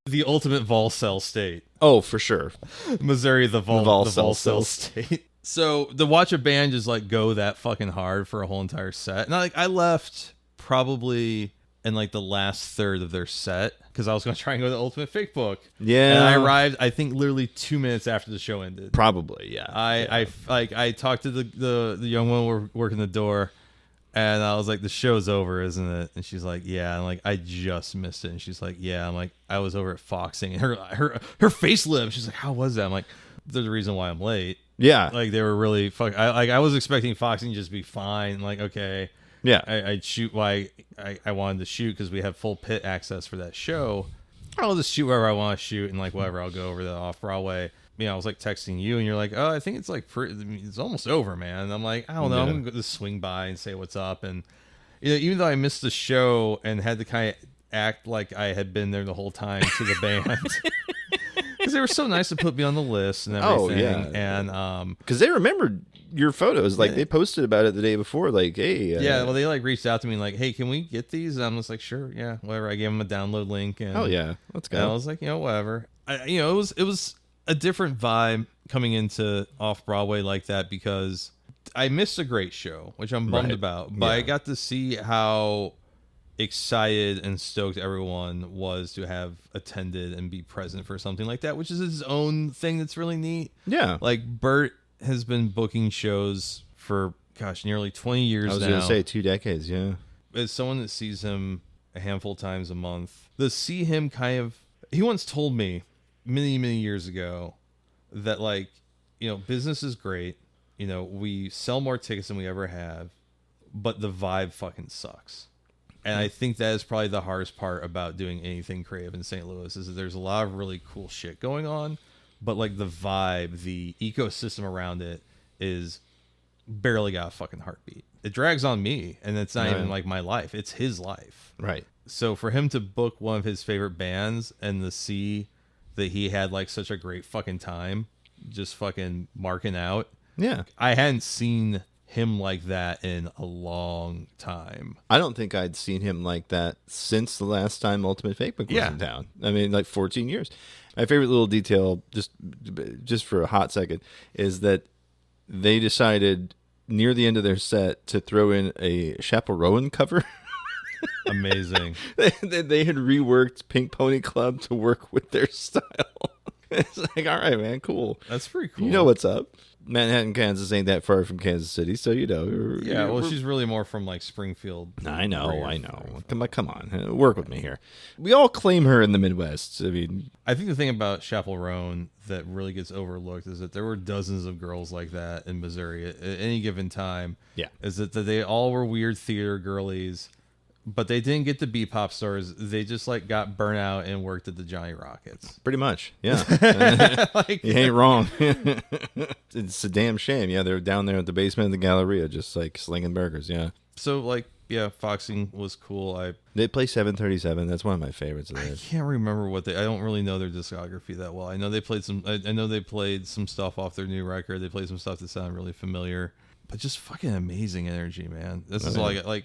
[SPEAKER 3] The ultimate Volcel state.
[SPEAKER 4] Oh, for sure.
[SPEAKER 3] Missouri, the
[SPEAKER 4] Volcel
[SPEAKER 3] Volcel state. So to watch a band just like go that fucking hard for a whole entire set, and I left probably in like the last third of their set because I was going to try and go to the Ultimate Fakebook.
[SPEAKER 4] Yeah,
[SPEAKER 3] and I arrived, I think, literally 2 minutes after the show ended.
[SPEAKER 4] Probably, yeah.
[SPEAKER 3] I talked to the young one working the door, and I was like, "The show's over, isn't it?" And she's like, "Yeah." And like, I just missed it. And she's like, "Yeah." I'm like, "I was over at Foxing," and her face lit. She's like, "How was that?" I'm like, "There's a reason why I'm late."
[SPEAKER 4] Yeah,
[SPEAKER 3] like they were really fuck. I was expecting Foxing to just be fine. Like, okay,
[SPEAKER 4] yeah,
[SPEAKER 3] I'd shoot why I wanted to shoot because we have full pit access for that show. I'll just shoot wherever I want to shoot, and like whatever, I'll go over the off Broadway. You know, I was like texting you, and you're like, "Oh, I think it's like it's almost over, man." And I'm like, "I don't know. I'm gonna just swing by and say what's up." And you know, even though I missed the show and had to kind of act like I had been there the whole time to the band. Because they were so nice to put me on the list and everything.
[SPEAKER 4] Oh, yeah.
[SPEAKER 3] And
[SPEAKER 4] because they remembered your photos, like they posted about it the day before, like, hey,
[SPEAKER 3] yeah, well, they like reached out to me like, hey, can we get these? And I'm just like, sure, yeah, whatever. I gave them a download link, and
[SPEAKER 4] oh yeah, let's go.
[SPEAKER 3] And I was like, you know, whatever. It was a different vibe coming into Off Broadway like that because I missed a great show, which I'm bummed about, but I got to see how excited and stoked everyone was to have attended and be present for something like that, which is his own thing that's really neat.
[SPEAKER 4] Yeah,
[SPEAKER 3] like Bert has been booking shows for nearly 20 years now.
[SPEAKER 4] I was gonna say 2 decades. Yeah,
[SPEAKER 3] as someone that sees him a handful of times a month, to see him he once told me many years ago that, like, you know, business is great, you know, we sell more tickets than we ever have, but the vibe fucking sucks. And I think that is probably the hardest part about doing anything creative in St. Louis, is that there's a lot of really cool shit going on, but like the vibe, the ecosystem around it is barely got a fucking heartbeat. It drags on me, and it's not even like my life. It's his life.
[SPEAKER 4] Right.
[SPEAKER 3] So for him to book one of his favorite bands and to see that he had like such a great fucking time just fucking marking out.
[SPEAKER 4] Yeah.
[SPEAKER 3] I hadn't seen him like that in a long time.
[SPEAKER 4] I don't think I'd seen him like that since the last time Ultimate Fakebook was in town. I mean, like 14 years. My favorite little detail, just for a hot second, is that they decided near the end of their set to throw in a Chaperone cover.
[SPEAKER 3] Amazing.
[SPEAKER 4] They had reworked Pink Pony Club to work with their style. It's like, all right, man, cool.
[SPEAKER 3] That's pretty cool.
[SPEAKER 4] You know what's up. Manhattan, Kansas ain't that far from Kansas City, so you know.
[SPEAKER 3] Yeah, well, she's really more from like Springfield.
[SPEAKER 4] I know. Come on, work with me here. We all claim her in the Midwest. I mean,
[SPEAKER 3] I think the thing about Chaperone that really gets overlooked is that there were dozens of girls like that in Missouri at any given time.
[SPEAKER 4] Yeah,
[SPEAKER 3] is that they all were weird theater girlies, but they didn't get to be pop stars. They just like got burnt out and worked at the Johnny Rockets.
[SPEAKER 4] Pretty much, yeah. Like, you ain't wrong. It's a damn shame. Yeah, they're down there at the basement of the Galleria, just like slinging burgers. Yeah.
[SPEAKER 3] So like, yeah, Foxing was cool.
[SPEAKER 4] They play 737. That's one of my favorites of theirs.
[SPEAKER 3] I can't remember I don't really know their discography that well. I know they played some. I know they played some stuff off their new record. They played some stuff that sounded really familiar, but just fucking amazing energy, man. This is like.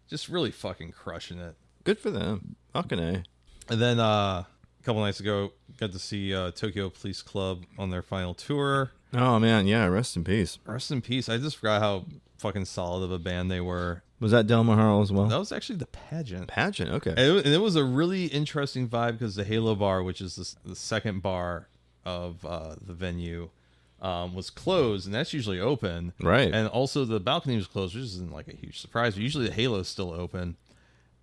[SPEAKER 3] Just really fucking crushing it.
[SPEAKER 4] Good for them. Fucking A.
[SPEAKER 3] And then a couple nights ago, got to see Tokyo Police Club on their final tour.
[SPEAKER 4] Oh, man. Yeah. Rest in peace.
[SPEAKER 3] Rest in peace. I just forgot how fucking solid of a band they were.
[SPEAKER 4] Was that Del Maharo as well?
[SPEAKER 3] That was actually the Pageant.
[SPEAKER 4] Pageant, okay.
[SPEAKER 3] And it was a really interesting vibe because the Halo Bar, which is the second bar of the venue, was closed, and that's usually open.
[SPEAKER 4] Right.
[SPEAKER 3] And also the balcony was closed, which isn't like a huge surprise, but usually the Halo's still open.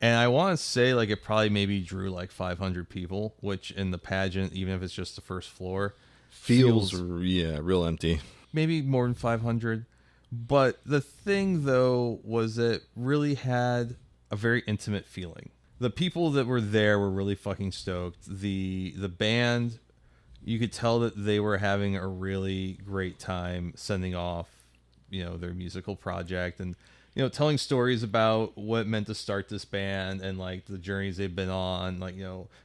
[SPEAKER 3] And I want to say like it probably maybe drew like 500 people, which in the Pageant, even if it's just the first floor,
[SPEAKER 4] feels real empty.
[SPEAKER 3] Maybe more than 500. But the thing though was it really had a very intimate feeling. The people that were there were really fucking stoked. The band, you could tell that they were having a really great time sending off their musical project, and telling stories about what it meant to start this band and like the journeys they've been on. Like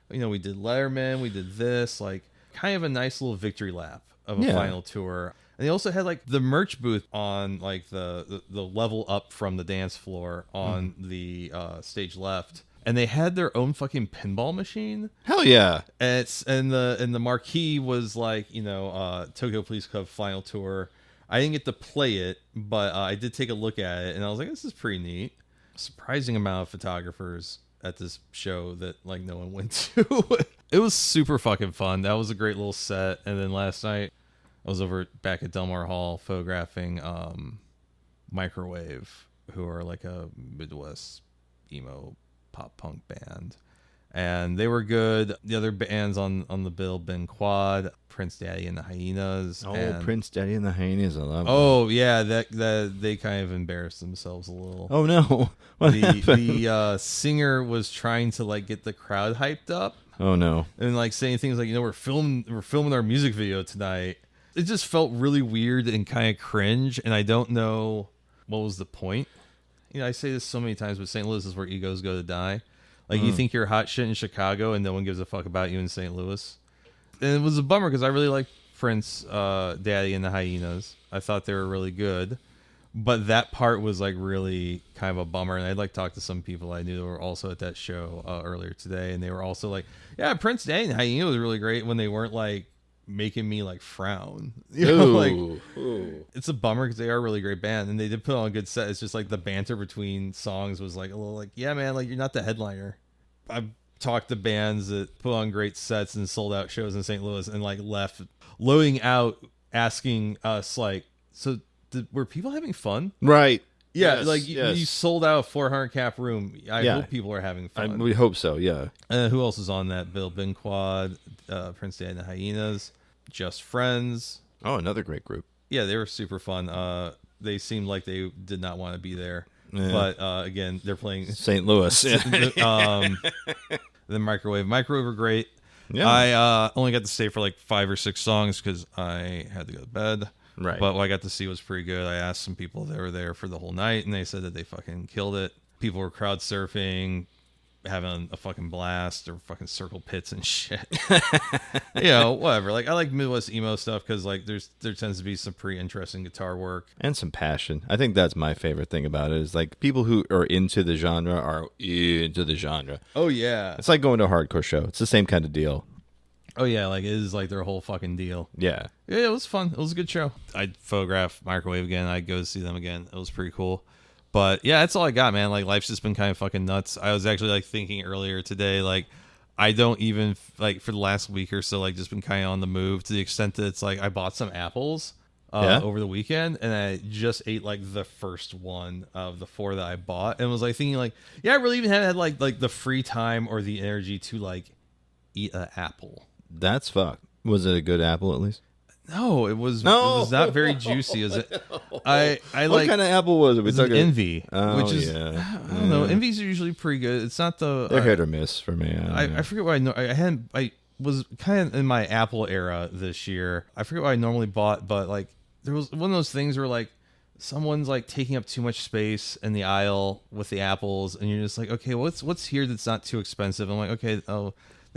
[SPEAKER 3] we did Letterman, we did this, like kind of a nice little victory lap of a final tour. And they also had like the merch booth on like the level up from the dance floor on the stage left. And they had their own fucking pinball machine.
[SPEAKER 4] Hell yeah!
[SPEAKER 3] And the marquee was like Tokyo Police Club final tour. I didn't get to play it, but I did take a look at it, and I was like, this is pretty neat. Surprising amount of photographers at this show that like no one went to. It was super fucking fun. That was a great little set. And then last night I was over back at Delmar Hall photographing Microwave, who are like a Midwest emo pop punk band, and they were good. The other bands on the bill, Ben Quad, Prince Daddy and the Hyenas.
[SPEAKER 4] Prince Daddy and the Hyenas, I love
[SPEAKER 3] that. Yeah, that they kind of embarrassed themselves a little.
[SPEAKER 4] Oh no. What happened?
[SPEAKER 3] The singer was trying to like get the crowd hyped up.
[SPEAKER 4] Oh no.
[SPEAKER 3] And like saying things like, we're filming our music video tonight. It just felt really weird and kind of cringe, and I don't know what was the point. I say this so many times, but St. Louis is where egos go to die. Like, you think you're hot shit in Chicago, and no one gives a fuck about you in St. Louis. And it was a bummer, because I really liked Prince, Daddy, and the Hyenas. I thought they were really good. But that part was, like, really kind of a bummer. And I'd, like, talk to some people I knew that were also at that show earlier today. And they were also like, yeah, Prince Daddy and the Hyenas was really great, when they weren't, like, making me like frown. It's a bummer, because they are a really great band, and they did put on a good set. It's just like the banter between songs was like a little like, yeah man, like you're not the headliner. I've talked to bands that put on great sets and sold out shows in St. Louis and like left loading out asking us like, so were people having fun?
[SPEAKER 4] Right.
[SPEAKER 3] Yeah, yes, you sold out a 400 cap room. I hope people are having fun.
[SPEAKER 4] We hope so, yeah.
[SPEAKER 3] Who else is on that bill? Ben Quad, Prince Daddy and the Hyenas, Just Friends.
[SPEAKER 4] Oh, another great group. Yeah,
[SPEAKER 3] they were super fun. They seemed like they did not want to be there. Yeah. But again, they're playing
[SPEAKER 4] St. Louis.
[SPEAKER 3] The Microwave were great. Yeah. I only got to stay for like 5 or 6 songs because I had to go to bed.
[SPEAKER 4] Right.
[SPEAKER 3] But what I got to see was pretty good. I asked some people that were there for the whole night, and they said that they fucking killed it. People were crowd surfing, having a fucking blast, or fucking circle pits and shit. Whatever. Like, I like Midwest emo stuff because like there tends to be some pretty interesting guitar work
[SPEAKER 4] and some passion. I think that's my favorite thing about it, is like people who are into the genre are into the genre.
[SPEAKER 3] Oh yeah,
[SPEAKER 4] it's like going to a hardcore show. It's the same kind of deal.
[SPEAKER 3] Oh yeah, like it is like their whole fucking deal.
[SPEAKER 4] Yeah,
[SPEAKER 3] it was fun. It was a good show. I'd photograph Microwave again. I'd go see them again. It was pretty cool. But yeah, that's all I got, man. Like, life's just been kind of fucking nuts. I was actually like thinking earlier today, like I don't even like for the last week or so, like just been kind of on the move to the extent that it's like I bought some apples over the weekend, and I just ate like the first one of the 4 that I bought, and was like thinking like, yeah, I really even haven't had like the free time or the energy to like eat an apple.
[SPEAKER 4] That's fucked. Was it a good apple at least?
[SPEAKER 3] No, it was not very juicy. Is it? I
[SPEAKER 4] what
[SPEAKER 3] like,
[SPEAKER 4] kind of apple was it?
[SPEAKER 3] It was an Envy,
[SPEAKER 4] which
[SPEAKER 3] is I don't know. Envy's are usually pretty good. It's not
[SPEAKER 4] they're hit or miss for me.
[SPEAKER 3] I forget what I know. I was kind of in my Apple era this year. I forget what I normally bought, but like there was one of those things where like someone's like taking up too much space in the aisle with the apples, and you're just like, okay, what's here that's not too expensive? I'm like, okay, the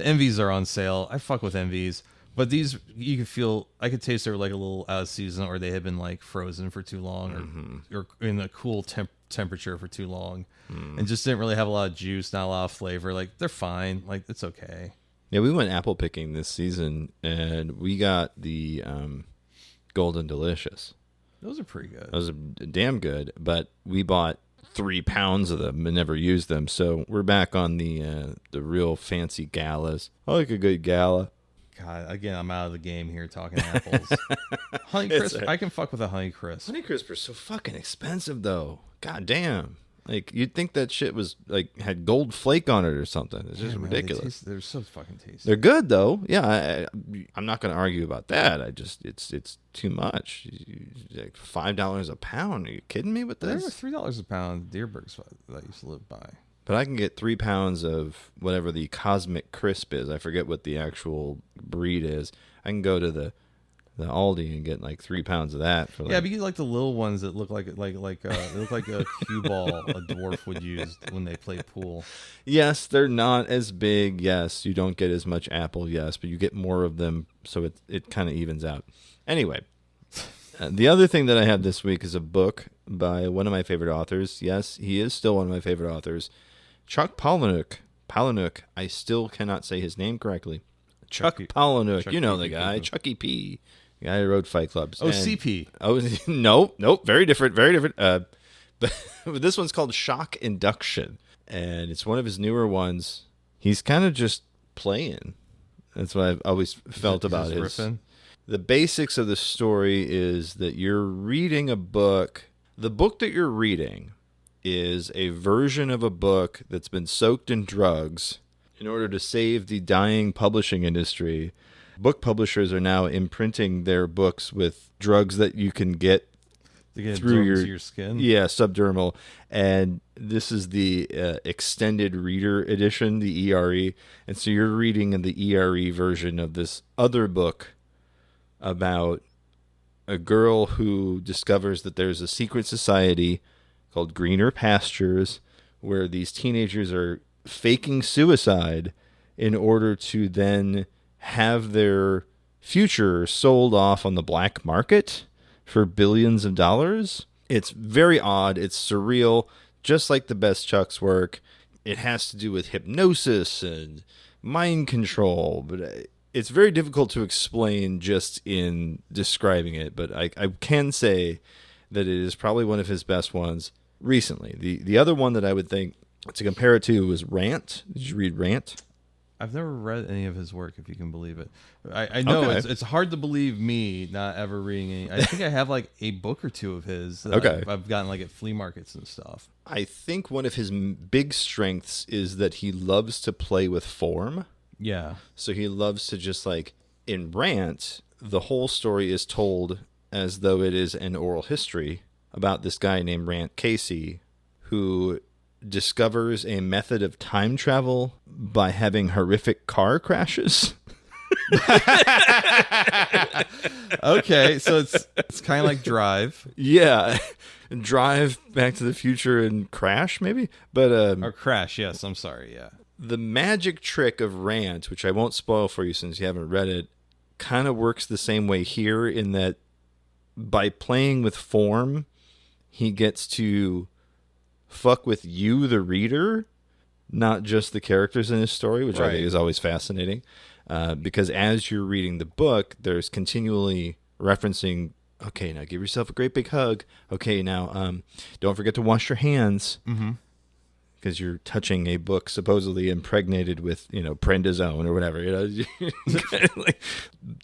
[SPEAKER 3] Envies are on sale. I fuck with Envies. But these, you could feel, I could taste they were like a little out of season, or they had been like frozen for too long, or in a cool temperature for too long, and just didn't really have a lot of juice, not a lot of flavor. Like, they're fine. Like, it's okay.
[SPEAKER 4] Yeah, we went apple picking this season, and we got the Golden Delicious.
[SPEAKER 3] Those are pretty good.
[SPEAKER 4] Those are damn good, but we bought 3 pounds of them and never used them, so we're back on the real fancy galas. I like a good gala.
[SPEAKER 3] God, again, I'm out of the game here talking apples. Honeycrisp, I can fuck with a Honeycrisp.
[SPEAKER 4] Honeycrisp are so fucking expensive, though. God damn. Like, you'd think that shit was, like, had gold flake on it or something. It's just ridiculous.
[SPEAKER 3] They're so fucking tasty.
[SPEAKER 4] They're good, though. Yeah, I'm not going to argue about that. It's too much. Like $5 a pound. Are you kidding me with this?
[SPEAKER 3] They were $3 a pound Deerbergs that I used to live by.
[SPEAKER 4] But I can get 3 pounds of whatever the Cosmic Crisp is. I forget what the actual breed is. I can go to the the Aldi and get like 3 pounds of that for like,
[SPEAKER 3] Yeah, but you get like the little ones that look like they look like a cue ball a dwarf would use when they play pool.
[SPEAKER 4] yes, they're not as big. Yes, you don't get as much apple. Yes, but you get more of them, so it kind of evens out. Anyway, the other thing that I have this week is a book by one of my favorite authors. Yes, he is still one of my favorite authors, Chuck Palahniuk. I still cannot say his name correctly. Chuck Palahniuk. You know the guy, Chucky P. The guy who wrote Fight Clubs.
[SPEAKER 3] Oh, CP.
[SPEAKER 4] Oh, nope. Very different. But this one's called Shock Induction, and it's one of his newer ones. He's kind of just playing. That's what I've always felt about his. Riffing? The basics of the story is that you're reading a book. The book that you're reading is a version of a book that's been soaked in drugs in order to save the dying publishing industry. Book publishers are now imprinting their books with drugs that you can get through your
[SPEAKER 3] skin.
[SPEAKER 4] Yeah, subdermal. And this is the extended reader edition, the ERE. And so you're reading in the ERE version of this other book about a girl who discovers that there's a secret society called Greener Pastures, where these teenagers are faking suicide in order to then have their future sold off on the black market for billions of dollars. It's very odd. It's surreal, just like the best Chuck's work. It has to do with hypnosis and mind control, but it's very difficult to explain just in describing it. But I can say that it is probably one of his best ones recently. The other one that I would think to compare it to was Rant. Did you read Rant?
[SPEAKER 3] I've never read any of his work, if you can believe it. I know
[SPEAKER 4] Okay.
[SPEAKER 3] it's hard to believe me not ever reading any. I think I have like a book or two of his that I've gotten like at flea markets and stuff.
[SPEAKER 4] I think one of his big strengths is that he loves to play with form.
[SPEAKER 3] Yeah.
[SPEAKER 4] So he loves to just like, in Rant, the whole story is told as though it is an oral history about this guy named Rant Casey, who discovers a method of time travel by having horrific car crashes.
[SPEAKER 3] Okay, so it's kind of like Drive.
[SPEAKER 4] Yeah. Drive, Back to the Future, and Crash, maybe? But
[SPEAKER 3] Or Crash, yes, I'm sorry, yeah.
[SPEAKER 4] the magic trick of Rant, which I won't spoil for you since you haven't read it, kind of works the same way here, in that by playing with form, he gets to fuck with you, the reader, not just the characters in his story, which I think is always fascinating. Because as you're reading the book, there's continually referencing, okay, now give yourself a great big hug. Okay, now don't forget to wash your hands. Mm-hmm. Because you're touching a book supposedly impregnated with, prednisone or whatever.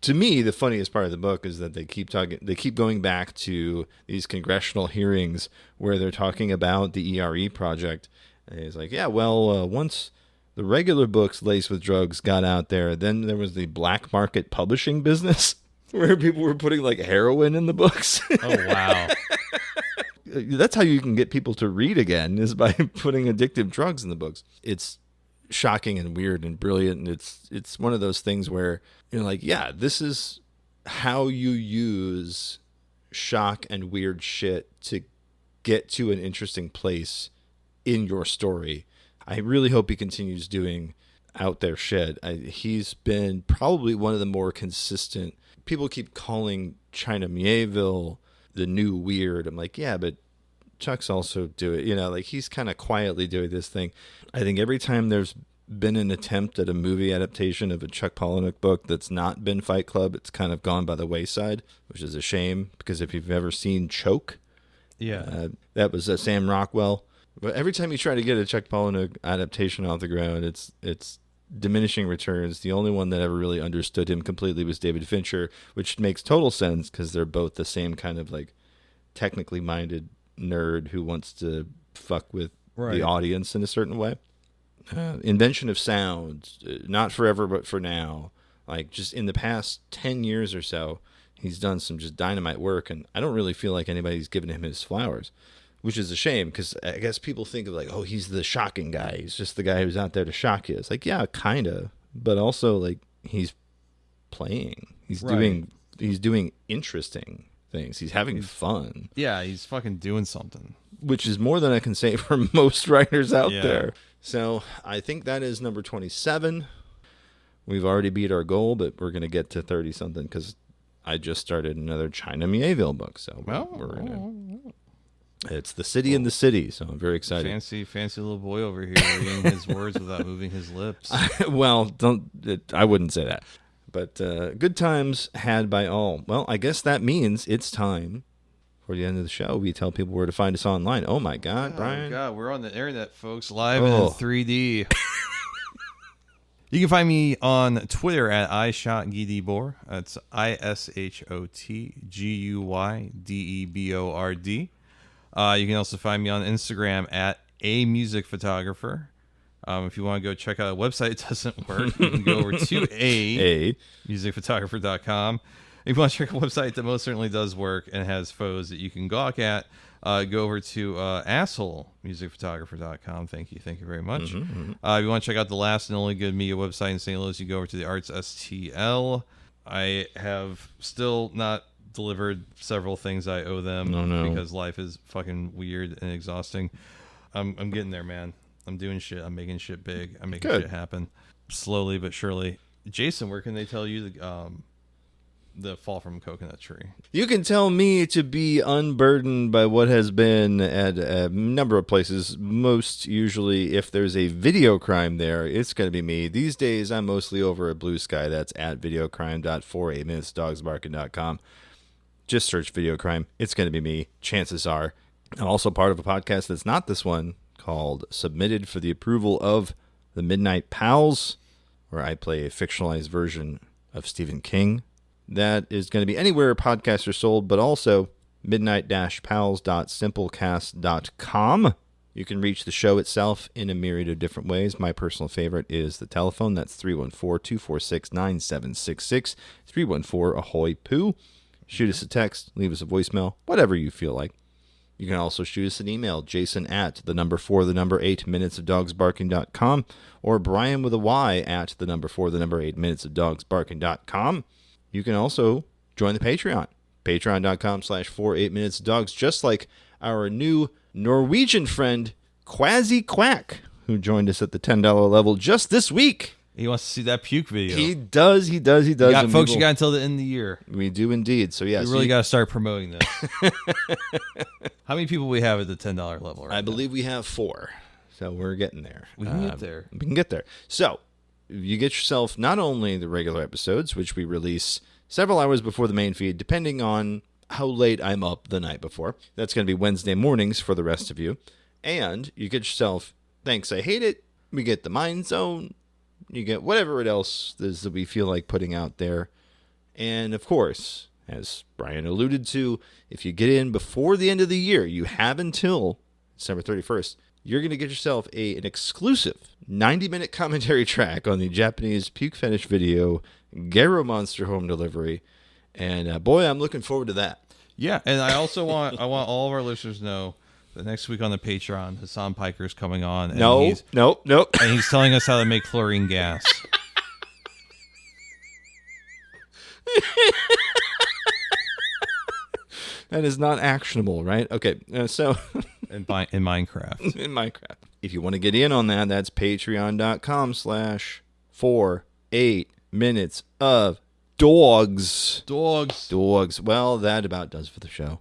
[SPEAKER 4] To me, the funniest part of the book is that they keep going back to these congressional hearings where they're talking about the ERE project. And it's like, once the regular books laced with drugs got out there, then there was the black market publishing business where people were putting like heroin in the books.
[SPEAKER 3] Oh, wow.
[SPEAKER 4] That's how you can get people to read again, is by putting addictive drugs in the books. It's shocking and weird and brilliant. And it's one of those things where you're like, yeah, this is how you use shock and weird shit to get to an interesting place in your story. I really hope he continues doing out there shit. He's been probably one of the more consistent. People keep calling China Mieville the new weird. I'm like, yeah, but Chuck's also doing, like he's kind of quietly doing this thing. I think every time there's been an attempt at a movie adaptation of a Chuck Palahniuk book that's not been Fight Club, it's kind of gone by the wayside, which is a shame, because if you've ever seen Choke, that was Sam Rockwell. But every time you try to get a Chuck Palahniuk adaptation off the ground, it's diminishing returns. The only one that ever really understood him completely was David Fincher, which makes total sense because they're both the same kind of like technically minded nerd who wants to fuck with the audience in a certain way. Invention of sound, not forever but for now. Like just in the past 10 years or so, he's done some just dynamite work, and I don't really feel like anybody's given him his flowers, which is a shame, because I guess people think of like, oh, he's the shocking guy. He's just the guy who's out there to shock you. It's like, yeah, kind of. But also, like, he's playing. He's doing he's doing interesting things. He's having fun.
[SPEAKER 3] Yeah, he's fucking doing something.
[SPEAKER 4] Which is more than I can say for most writers out
[SPEAKER 3] Yeah.
[SPEAKER 4] there. So I think that is number 27. We've already beat our goal, but we're going to get to 30-something because I just started another China Mieville book. So it's The City in the City, so I'm very excited.
[SPEAKER 3] Fancy little boy over here reading his words without moving his lips.
[SPEAKER 4] Well, I wouldn't say that. But good times had by all. Well, I guess that means it's time for the end of the show. We tell people where to find us online. Oh, my God, Brian.
[SPEAKER 3] Oh, God, we're on the internet, folks, live and in 3D. You can find me on Twitter at iShotGuydebord. That's ISHOTGUYDEBORD. You can also find me on Instagram at amusicphotographer. If you want to go check out a website, it doesn't work. You can go over to musicphotographer.com. If you want to check out a website that most certainly does work and has photos that you can gawk at, go over to assholemusicphotographer.com. Thank you very much. If you want to check out the last and only good media website in St. Louis, you go over to the Arts STL. I have still not delivered several things I owe them because life is fucking weird and exhausting. I'm getting there, man. I'm doing shit. I'm making shit big. I'm making shit happen slowly but surely. Jason, where can they tell you the fall from coconut tree?
[SPEAKER 4] You can tell me to be unburdened by what has been at a number of places. Most usually, if there's a video crime there, it's going to be me. These days, I'm mostly over at Blue Sky. That's at videocrime.48minutesdogsbarking.com. Just search video crime. It's going to be me. Chances are. I'm also part of a podcast that's not this one, called Submitted for the Approval of the Midnight Pals, where I play a fictionalized version of Stephen King. That is going to be anywhere podcasts are sold, but also midnight-pals.simplecast.com. You can reach the show itself in a myriad of different ways. My personal favorite is the telephone. That's 314-246-9766, 314-AHOY POO. Shoot us a text, leave us a voicemail, whatever you feel like. You can also shoot us an email, Jason at 8 minutesofdogsbarking.com, or Brian with a Y at 8 minutesofdogsbarking.com. You can also join the Patreon, patreon.com/48minutesdogs, just like our new Norwegian friend, Quasi Quack, who joined us at the $10 level just this week.
[SPEAKER 3] He wants to see that puke video.
[SPEAKER 4] He does.
[SPEAKER 3] You got, folks, you got until the end of the year.
[SPEAKER 4] We do indeed. So, yes.
[SPEAKER 3] We really got to start promoting this. How many people we have at the $10 level right
[SPEAKER 4] I believe we have 4. So, we're getting there.
[SPEAKER 3] We can get there.
[SPEAKER 4] We can get there. So, you get yourself not only the regular episodes, which we release several hours before the main feed, depending on how late I'm up the night before. That's going to be Wednesday mornings for the rest of you. And you get yourself Thanks, I Hate It. We get the Mind Zone. You get whatever else is that we feel like putting out there. And, of course, as Brian alluded to, if you get in before the end of the year, you have until December 31st, you're going to get yourself an exclusive 90-minute commentary track on the Japanese puke fetish video, Gero Monster Home Delivery. And, boy, I'm looking forward to that.
[SPEAKER 3] Yeah, and I also want all of our listeners to know that next week on the Patreon, Hassan Piker's coming on. And
[SPEAKER 4] Nope.
[SPEAKER 3] And he's telling us how to make chlorine gas.
[SPEAKER 4] That is not actionable, right? Okay, so...
[SPEAKER 3] in Minecraft.
[SPEAKER 4] In Minecraft. If you want to get in on that, that's patreon.com/48 minutes of dogs. Dogs. Well, that about does for the show.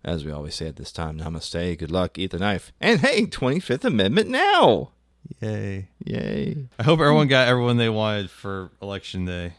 [SPEAKER 4] As we always say at this time, namaste, good luck, eat the knife. And hey, 25th Amendment now.
[SPEAKER 3] Yay.
[SPEAKER 4] Yay.
[SPEAKER 3] I hope everyone got everyone they wanted for Election Day.